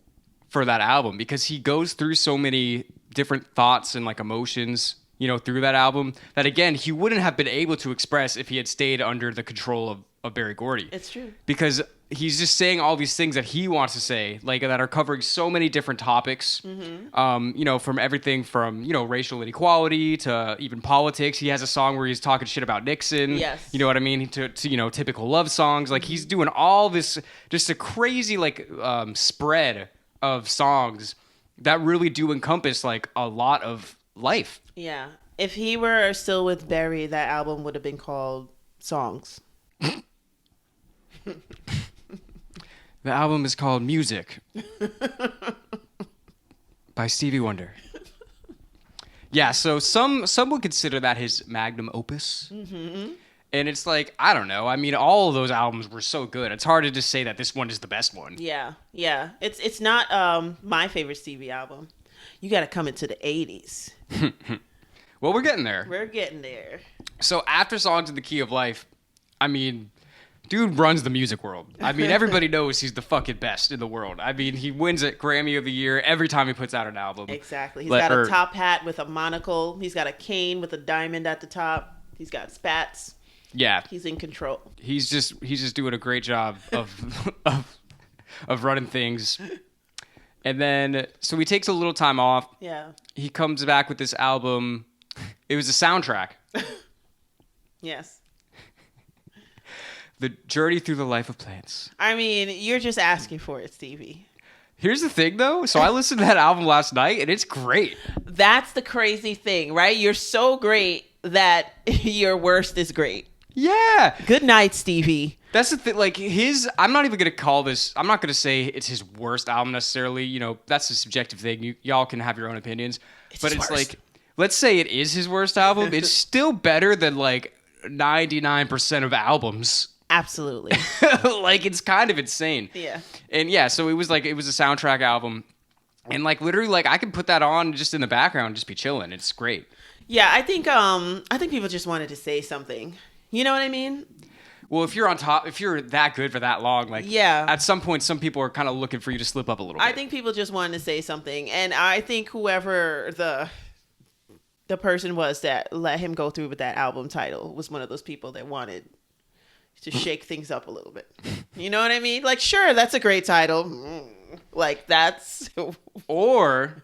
for that album because he goes through so many different thoughts and like emotions, you know, through that album that, again, he wouldn't have been able to express if he had stayed under the control of Berry Gordy. It's true. Because he's just saying all these things that he wants to say, like that are covering so many different topics. From everything from racial inequality to even politics. He has a song where he's talking shit about Nixon. Yes. You know what I mean? To typical love songs. Like he's doing all this, just a crazy spread of songs that really do encompass like a lot of life. Yeah. If he were still with Barry, that album would have been called Songs. The album is called Music by Stevie Wonder. Yeah, so some would consider that his magnum opus. Mm-hmm. And it's like, I don't know. I mean, all of those albums were so good. It's hard to just say that this one is the best one. Yeah. It's not my favorite Stevie album. You got to come into the 80s. Well, we're getting there. We're getting there. So after Songs in the Key of Life, I mean, dude runs the music world. I mean, everybody knows he's the fucking best in the world. I mean, he wins at Grammy of the Year every time he puts out an album. Exactly. He's got a top hat with a monocle. He's got a cane with a diamond at the top. He's got spats. Yeah. He's in control. He's just doing a great job of of running things. And then, so he takes a little time off. Yeah. He comes back with this album. It was a soundtrack. Yes. The Journey Through the Life of Plants. I mean, you're just asking for it, Stevie. Here's the thing, though. So I listened to that album last night, and it's great. That's the crazy thing, right? You're so great that your worst is great. Yeah. Good night, Stevie. That's the thing. Like I'm not even going to call this, I'm not going to say it's his worst album necessarily. That's a subjective thing. Y'all can have your own opinions. But it's like, let's say it is his worst album. It's still better than like 99% of albums. Absolutely. Like it's kind of insane. Yeah. And yeah, so it was a soundtrack album. And like literally like I could put that on just in the background and just be chilling. It's great. Yeah, I think people just wanted to say something. You know what I mean? Well, if you're on top, if you're that good for that long, like at some point some people are kind of looking for you to slip up a little bit. I think people just wanted to say something, and I think whoever the person was that let him go through with that album title was one of those people that wanted to shake things up a little bit. You know what I mean? Like, sure, that's a great title. Like, that's... Or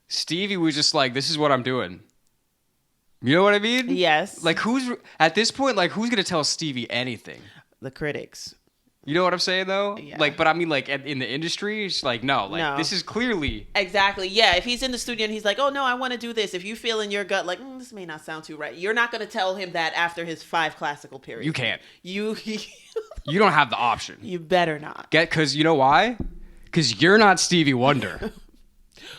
Stevie was just like, this is what I'm doing. You know what I mean? Yes. Like, at this point, like, who's going to tell Stevie anything? The critics. You know what I'm saying, though? Yeah. Like, but I mean, like, in the industry, it's like, no. This is clearly... Exactly. Yeah, if he's in the studio and he's like, oh, no, I want to do this. If you feel in your gut, like, this may not sound too right. You're not going to tell him that after his 5 classical period. You can't. You don't have the option. You better not. Because you know why? Because you're not Stevie Wonder.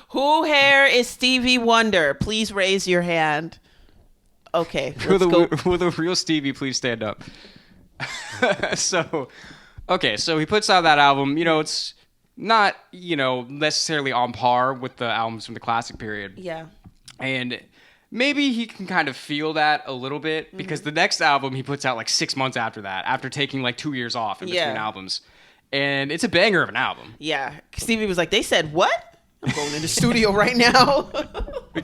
Who here is Stevie Wonder? Please raise your hand. Okay, let's go. Will the real Stevie please stand up? So he puts out that album. It's not, necessarily on par with the albums from the classic period. Yeah. And maybe he can kind of feel that a little bit because the next album he puts out like 6 months after that, after taking like 2 years off in between albums. And it's a banger of an album. Yeah. Stevie was like, they said, what? I'm going in the studio right now.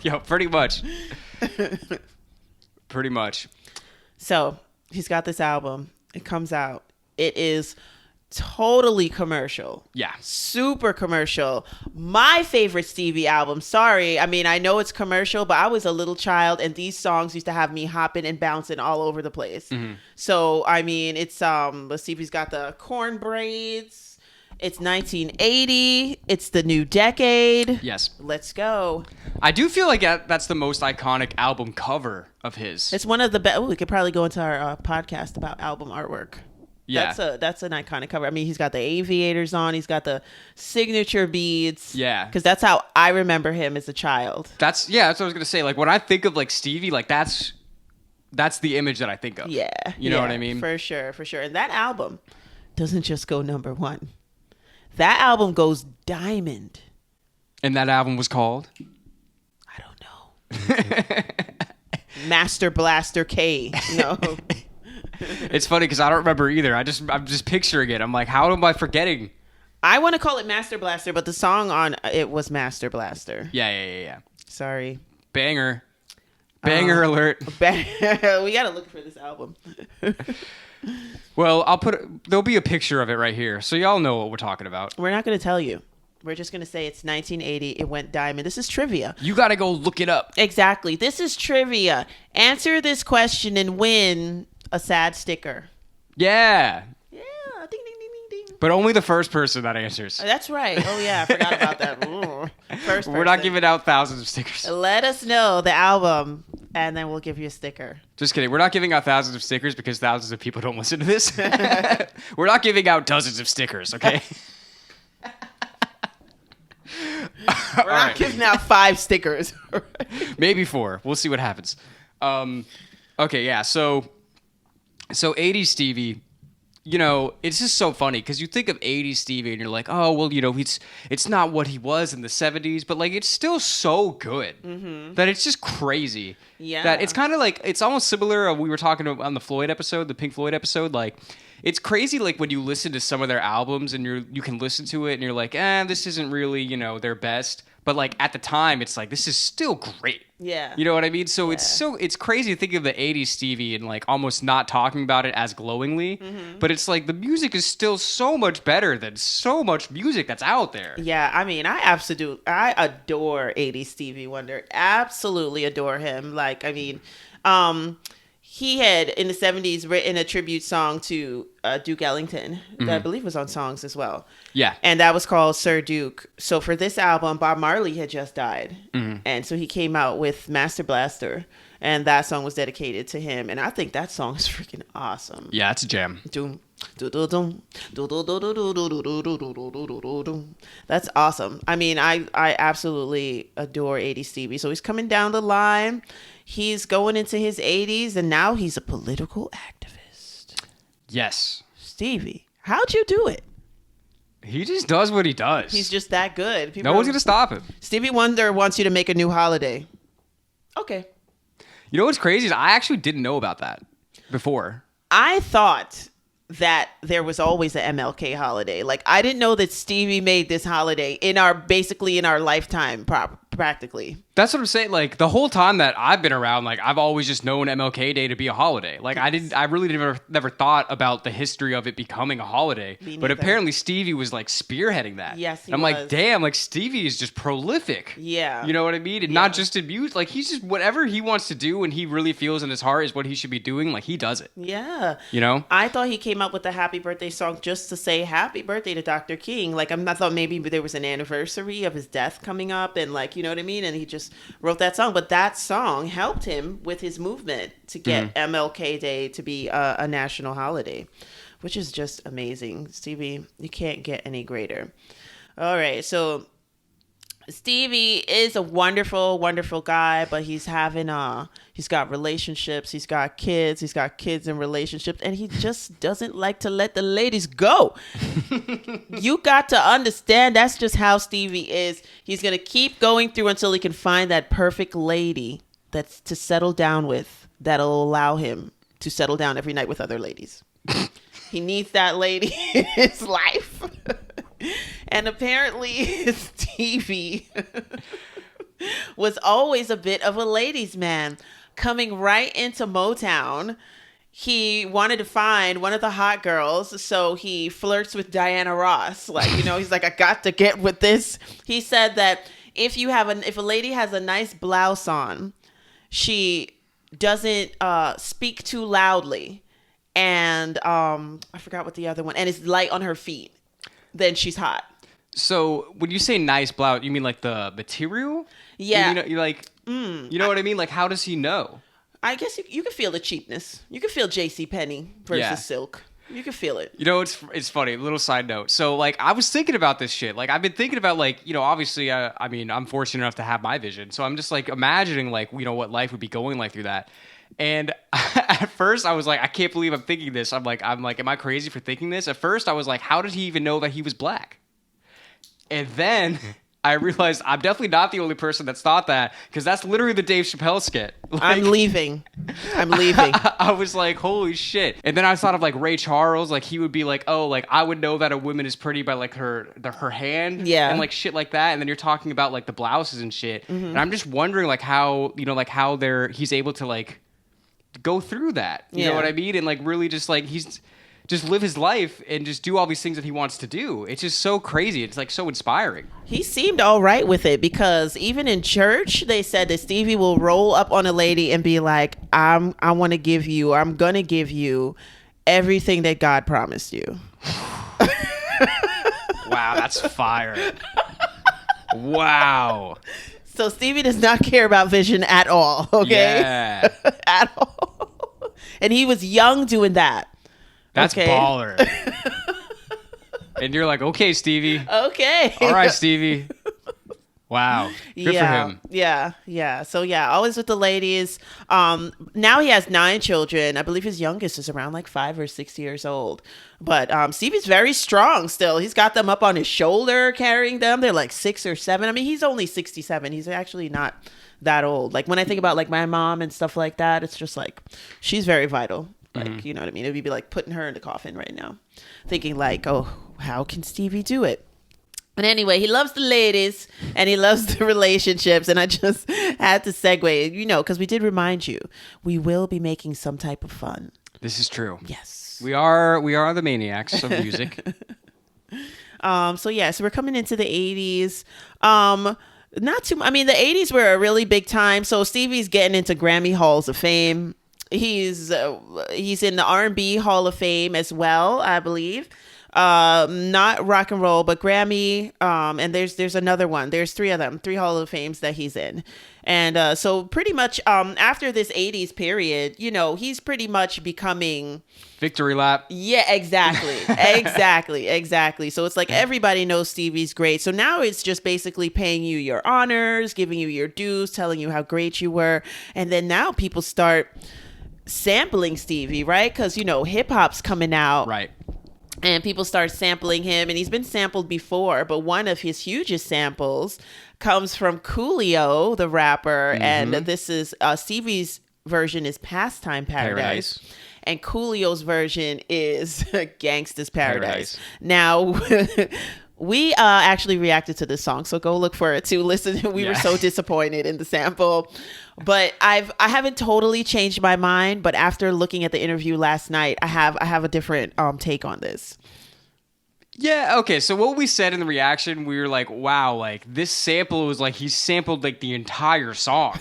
Yeah, pretty much. Pretty much. So he's got this album. It comes out. It is totally commercial. Yeah. Super commercial. My favorite Stevie album. Sorry. I mean, I know it's commercial, but I was a little child and these songs used to have me hopping and bouncing all over the place. Mm-hmm. So, I mean, it's, let's see if he's got the corn braids. It's 1980. It's the new decade. Yes. Let's go. I do feel like that's the most iconic album cover of his. It's one of the best. We could probably go into our podcast about album artwork. Yeah. That's an iconic cover. I mean, he's got the aviators on. He's got the signature beads. Yeah. Because that's how I remember him as a child. That's what I was going to say. Like, when I think of, like, Stevie, like, that's the image that I think of. Yeah. You know what I mean? For sure. And that album doesn't just go number 1. That album goes diamond. And that album was called? I don't know. Master Blaster K. No. It's funny because I don't remember either. I'm just picturing it. I'm like, how am I forgetting? I want to call it Master Blaster, but the song on it was Master Blaster. Yeah. Sorry. Banger. Banger alert. We gotta look for this album. Well, there'll be a picture of it right here, so y'all know what we're talking about. We're not gonna tell you. We're just gonna say it's 1980. It went diamond. This is trivia. You gotta go look it up. Exactly. This is trivia. Answer this question and win a sad sticker. Yeah. Yeah. Ding, ding, ding, ding, ding. But only the first person that answers. That's right. Oh yeah, I forgot about that. First person. We're not giving out thousands of stickers. Let us know the album, and then we'll give you a sticker. Just kidding. We're not giving out thousands of stickers because thousands of people don't listen to this. We're not giving out dozens of stickers, okay? We're not giving out 5 stickers. Maybe 4. We'll see what happens. Okay, yeah. So 80s Stevie, it's just so funny because you think of 80s Stevie and you're like, oh, well, it's not what he was in the 70s, but like it's still so good that it's just crazy. Yeah. That it's kind of like, it's almost similar. We were talking on the Floyd episode, the Pink Floyd episode, like it's crazy like when you listen to some of their albums and you can listen to it and you're like, this isn't really, their best. But like at the time, it's like, this is still great. Yeah. You know what I mean? So it's crazy to think of the 80s Stevie and like almost not talking about it as glowingly. But it's like the music is still so much better than so much music that's out there. Yeah, I mean, I adore 80s Stevie Wonder. Absolutely adore him. Like, I mean, he had in the 70s written a tribute song to Duke Ellington that I believe was on Songs as well. Yeah. And that was called Sir Duke. So for this album, Bob Marley had just died. And so he came out with Master Blaster. And that song was dedicated to him. And I think that song is freaking awesome. Yeah, it's a jam. That's awesome. I mean, I absolutely adore 80s Stevie. So he's coming down the line. He's going into his 80s, and now he's a political activist. Yes. Stevie, how'd you do it? He just does what he does. He's just that good. No one's going to stop him. Stevie Wonder wants you to make a new holiday. Okay. You know what's crazy is I actually didn't know about that before. I thought that there was always an MLK holiday. Like, I didn't know that Stevie made this holiday in our lifetime, practically. That's what I'm saying. Like, the whole time that I've been around, like, I've always just known MLK Day to be a holiday. Like, I really never thought about the history of it becoming a holiday. But apparently Stevie was, like, spearheading that. Yes, he I'm was. like, damn, like, Stevie is just prolific. Yeah. You know what I mean? And not just in music. Like, he's just, whatever he wants to do and he really feels in his heart is what he should be doing. Like, he does it. Yeah. You know? I thought he came up with the happy birthday song just to say happy birthday to Dr. King. Like, I thought maybe there was an anniversary of his death coming up and, like, you know what I mean? And he just wrote that song. But that song helped him with his movement to get MLK Day to be a national holiday, which is just amazing. Stevie, you can't get any greater. All right, so Stevie is a wonderful, wonderful guy, but he's got relationships, he's got kids in relationships, and he just doesn't like to let the ladies go. You got to understand that's just how Stevie is. He's going to keep going through until he can find that perfect lady that's to settle down with, that'll allow him to settle down every night with other ladies. He needs that lady in his life. And apparently Stevie was always a bit of a ladies' man. Coming right into Motown, he wanted to find one of the hot girls, so he flirts with Diana Ross. Like, he's like, I got to get with this. He said that if a lady has a nice blouse on, she doesn't speak too loudly, and I forgot what the other one, and it's light on her feet, then she's hot. So when you say nice blouse, you mean like the material? Yeah. You're like, you know what I mean? Like, how does he know? I guess you can feel the cheapness. You can feel JCPenney versus Silk. You can feel it. It's funny. Little side note. So, like, I was thinking about this shit. Like, I've been thinking about, like, obviously, I mean, I'm fortunate enough to have my vision. So I'm just, like, imagining, like, what life would be going like through that. And at first, I was like, I can't believe I'm thinking this. I'm like, am I crazy for thinking this? At first, I was like, how did he even know that he was black? And then I realized I'm definitely not the only person that's thought that, because that's literally the Dave Chappelle skit. Like, I'm leaving. I was like, holy shit. And then I thought of like Ray Charles, like he would be like, oh, like I would know that a woman is pretty by like her hand, yeah, and like shit like that. And then you're talking about like the blouses and shit, and I'm just wondering like how, you know, like how he's able to like go through that. You know what I mean? And like really just like he's just live his life and just do all these things that he wants to do. It's just so crazy. It's like so inspiring. He seemed all right with it, because even in church, they said that Stevie will roll up on a lady and be like, I'm going to give you everything that God promised you. Wow, that's fire. Wow. So Stevie does not care about vision at all, okay? Yeah. At all. And he was young doing that. That's baller. And you're like, okay, Stevie. Okay. All right, Stevie. Wow. Good for him. Yeah. So yeah, always with the ladies. Now he has 9 children. I believe his youngest is around like 5 or 6 years old. But Stevie's very strong still. He's got them up on his shoulder carrying them. They're like 6 or 7. I mean, he's only 67. He's actually not that old. Like when I think about like my mom and stuff like that, it's just like she's very vital. Like, you know what I mean? It would be like putting her in the coffin right now. Thinking like, oh, how can Stevie do it? But anyway, he loves the ladies and he loves the relationships. And I just had to segue, you know, because we did remind you, we will be making some type of fun. This is true. Yes. We are the maniacs of music. So we're coming into the 80s. Not too, I mean, the 80s were a really big time. So Stevie's getting into Grammy Halls of Fame. He's in the R&B Hall of Fame as well, I believe. Not rock and roll, but Grammy. And there's another one. There's 3 of them, 3 Hall of Fames that he's in. And so pretty much after this 80s period, you know, he's pretty much becoming victory lap. Yeah, exactly. Exactly. So it's like everybody knows Stevie's great. So now it's just basically paying you your honors, giving you your dues, telling you how great you were. And then now people start sampling Stevie, right? Because, you know, hip hop's coming out. Right. And people start sampling him, and he's been sampled before, but one of his hugest samples comes from Coolio, the rapper, and this is Stevie's version is Pastime Paradise. And Coolio's version is Gangsta's Paradise. Now, we actually reacted to this song, so go look for it too. Listen, we were so disappointed in the sample, but I haven't totally changed my mind. But after looking at the interview last night, I have a different take on this. Yeah, okay, so what we said in the reaction, we were like, wow, like, this sample was like, he sampled, like, the entire song.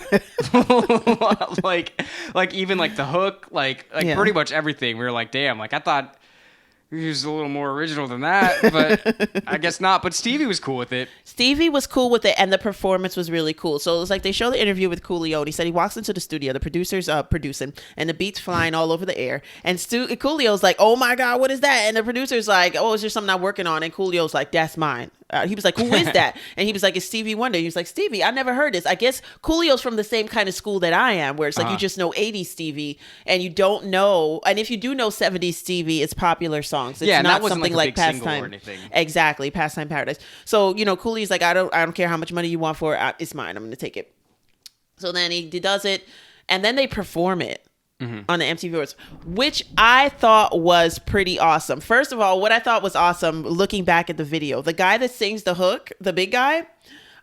like, even, like, the hook, like pretty much everything. We were like, damn, like, I thought he was a little more original than that, but I guess not. But Stevie was cool with it. Stevie was cool with it, and the performance was really cool. So it was like they show the interview with Coolio, and he said he walks into the studio, the producer's producing, and the beat's flying all over the air. And Coolio's like, oh my God, what is that? And the producer's like, oh, is there something I'm working on? And Coolio's like, that's mine. He was like, who is that? And he was like, it's Stevie Wonder. He was like, Stevie, I never heard this. I guess Coolio's from the same kind of school that I am, where it's like you just know 80s Stevie and you don't know. And if you do know 70s Stevie, it's popular songs. It's not something like Pastime or anything. Exactly, Pastime Paradise. So, you know, Coolio's like, I don't care how much money you want for it. It's mine. I'm going to take it. So then he does it, and then they perform it. On the MTV Awards, which I thought was pretty awesome. First of all, what I thought was awesome, looking back at the video, the guy that sings the hook, the big guy,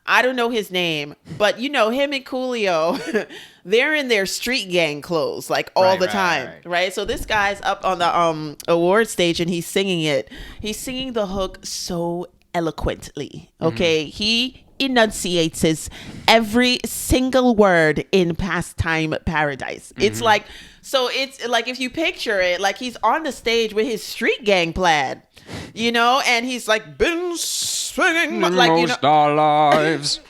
I don't know his name, but you know, him and Coolio, they're in their street gang clothes like all the time, right? So this guy's up on the award stage and he's singing it. He's singing the hook so eloquently, okay? He enunciates his every single word in Pastime Paradise. It's like, so it's like, if you picture it, like he's on the stage with his street gang plaid, you know, and he's like, been swinging like, you know, our lives.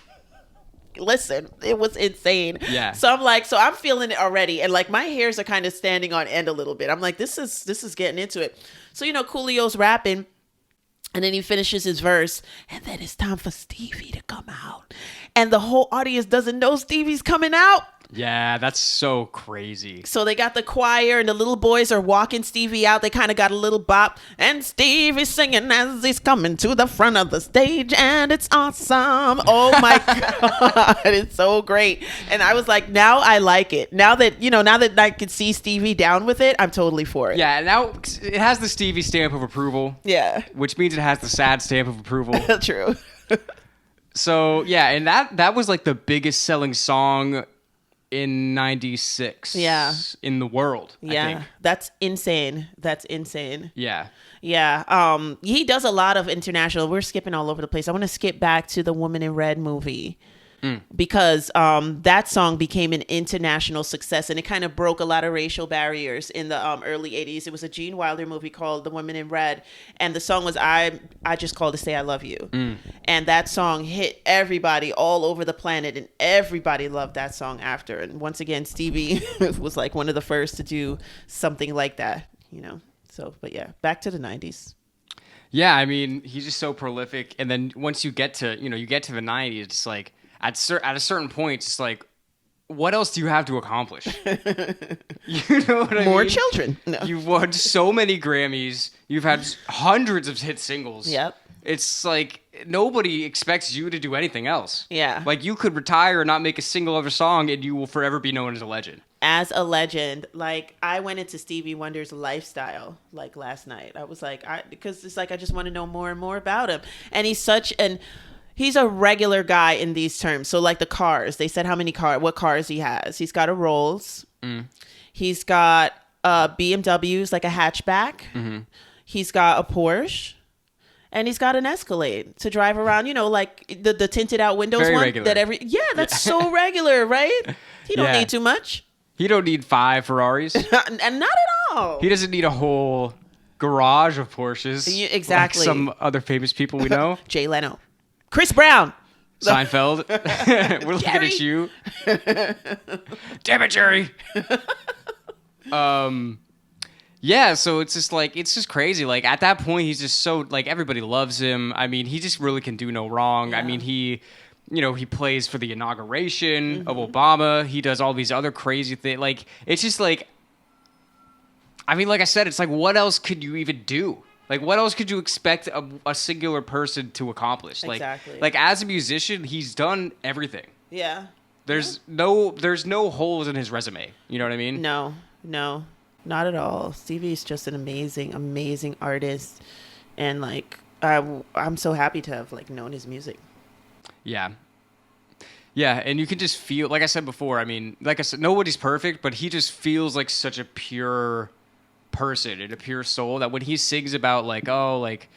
Listen, it was insane. Yeah. So I'm like, so I'm feeling it already, and like my hairs are kind of standing on end a little bit. I'm like, this is getting into it. So, you know, Coolio's rapping. And then he finishes his verse, and then it's time for Stevie to come out. And the whole audience doesn't know Stevie's coming out. Yeah, that's so crazy. So they got the choir and the little boys are walking Stevie out. They kind of got a little bop. And Stevie's singing as he's coming to the front of the stage. And it's awesome. Oh my God. It's so great. And I was like, now I like it. Now that I can see Stevie down with it, I'm totally for it. Yeah, now it has the Stevie stamp of approval. Yeah. Which means it has the sad stamp of approval. True. So, yeah, and that was like the biggest selling song in 96 in the world. Yeah, I think. That's insane. Yeah. He does a lot of international. We're skipping all over the place. I want to skip back to the Woman in Red movie because that song became an international success, and it kind of broke a lot of racial barriers in the early 80s. It was a Gene Wilder movie called The Woman in Red, and the song was I Just Called to Say I Love You. And that song hit everybody all over the planet, and everybody loved that song after. And once again, Stevie was like one of the first to do something like that, So, but yeah, back to the 90s. Yeah, I mean, he's just so prolific. And then once you get to, the 90s, it's like, at a certain point, it's like, what else do you have to accomplish? You know what I mean? More children. No. You've won so many Grammys. You've had hundreds of hit singles. Yep. It's like nobody expects you to do anything else. Yeah. Like you could retire and not make a single other song and you will forever be known as a legend. As a legend. Like I went into Stevie Wonder's lifestyle like last night. I was like, because it's like I just want to know more and more about him. And he's a regular guy in these terms. So like the cars, they said what cars he has. He's got a Rolls. He's got BMWs, like a hatchback. He's got a Porsche. And he's got an Escalade to drive around, like the tinted out windows. Very one regular. That's so regular, right? He don't need too much. He don't need 5 Ferraris. And not at all. He doesn't need a whole garage of Porsches. Exactly. Like some other famous people we know. Jay Leno. Chris Brown. Seinfeld. We're looking at you. Damn it, Jerry. Yeah, so it's just crazy. Like at that point, he's just so like everybody loves him. I mean, he just really can do no wrong. Yeah. I mean, he plays for the inauguration of Obama. He does all these other crazy things. Like it's just like, I mean, like I said, it's like what else could you even do? Like what else could you expect a singular person to accomplish? Exactly. Like as a musician, he's done everything. Yeah. There's no holes in his resume. You know what I mean? No. Not at all. Stevie's just an amazing, amazing artist, and like I'm so happy to have like known his music. Yeah, and you can just feel, like I said before. I mean, like I said, nobody's perfect, but he just feels like such a pure person and a pure soul that when he sings about like, oh, like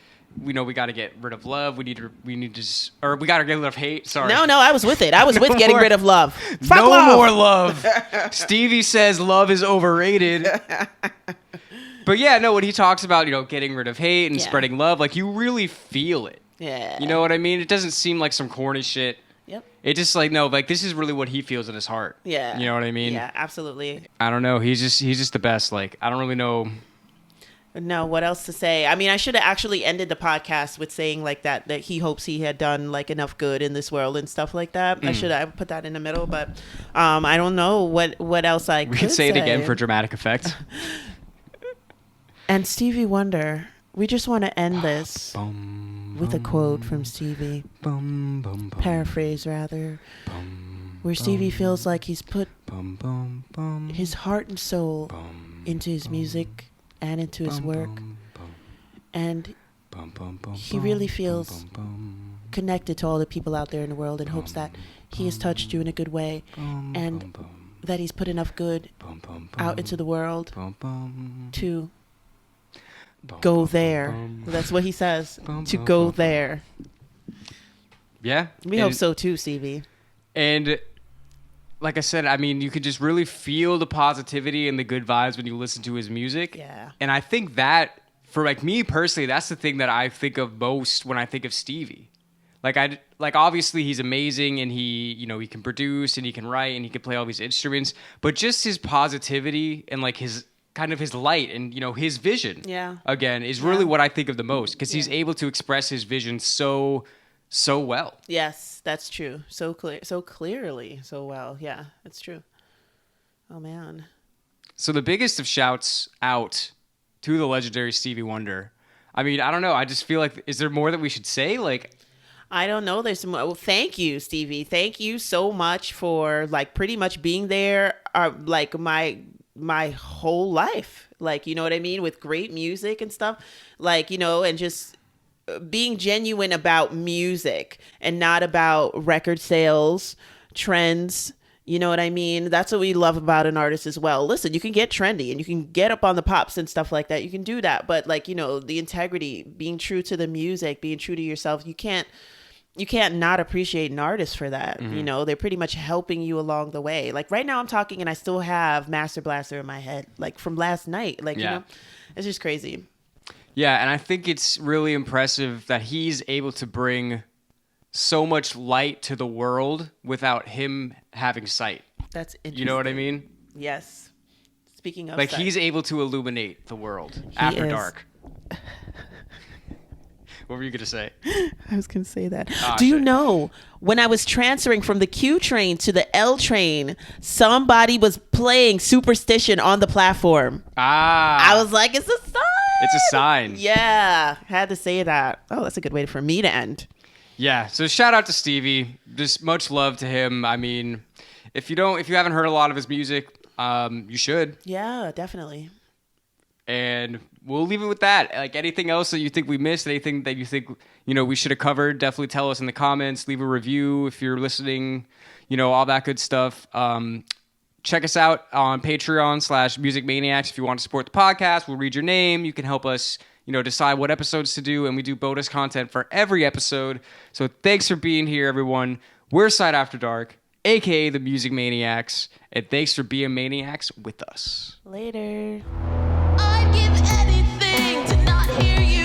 we got to get rid of love. We got to get rid of hate. Sorry. No, I was with it. I was with getting rid of love. Fuck no love. more love. Stevie says love is overrated. But yeah, no, when he talks about, getting rid of hate and spreading love, like you really feel it. Yeah. You know what I mean? It doesn't seem like some corny shit. Yep. It just like, no, like this is really what he feels in his heart. Yeah. You know what I mean? Yeah, absolutely. I don't know. He's just the best. Like, I don't really know. No, what else to say? I mean, I should have actually ended the podcast with saying like that he hopes he had done like enough good in this world and stuff like that. I should have put that in the middle, but I don't know what else I could say. We could say it again for dramatic effect. And Stevie Wonder, we just want to end this with a quote from Stevie. Paraphrase, rather. Where Stevie feels like he's put his heart and soul into his music and into his work, and he really feels connected to all the people out there in the world and hopes that he has touched you in a good way and that he's put enough good out into the world to go there. That's what he says, to go there. Yeah. We hope so too, Stevie. And like I said, I mean, you could just really feel the positivity and the good vibes when you listen to his music. Yeah. And I think that, for like me personally, that's the thing that I think of most when I think of Stevie. Like obviously he's amazing and he can produce and he can write and he can play all these instruments, but just his positivity and like his kind of his light and his vision. Yeah. Again, is really what I think of the most because he's able to express his vision so well. Yes, that's true. So clearly, so well. Yeah, that's true. Oh, man. So the biggest of shouts out to the legendary Stevie Wonder. I mean, I don't know. I just feel like, is there more that we should say? Like, I don't know. There's some. Well, thank you, Stevie. Thank you so much for like pretty much being there. Like my whole life. Like, you know what I mean? With great music and stuff. Like, you know, and just being genuine about music and not about record sales, trends. You know what I mean? That's what we love about an artist as well. Listen, you can get trendy and you can get up on the pops and stuff like that. You can do that. But like, you know, the integrity, being true to the music, being true to yourself, you can't not appreciate an artist for that. You know, they're pretty much helping you along the way. Like right now I'm talking and I still have Master Blaster in my head, like from last night. Like, you know, it's just crazy. Yeah. And I think it's really impressive that he's able to bring so much light to the world without him having sight. That's interesting. You know what I mean? Yes. Speaking of like sight. He's able to illuminate the world after dark. What were you going to say? I was going to say that. Do you know, when I was transferring from the Q train to the L train, somebody was playing Superstition on the platform. I was like, it's a sign. It's a sign. Yeah. Had to say that. Oh, that's a good way for me to end. Yeah. So shout out to Stevie. Just much love to him. I mean, if you haven't heard a lot of his music, you should. Yeah, definitely. And we'll leave it with that. Like anything else that you think we missed, anything that you think, you know, we should have covered, definitely tell us in the comments. Leave a review if you're listening, you know, all that good stuff. Check us out on Patreon/Music Maniacs. If you want to support the podcast, we'll read your name. You can help us, you know, decide what episodes to do. And we do bonus content for every episode. So thanks for being here, everyone. We're Side After Dark, a.k.a. the Music Maniacs. And thanks for being maniacs with us. Later. I'd give anything to not hear you.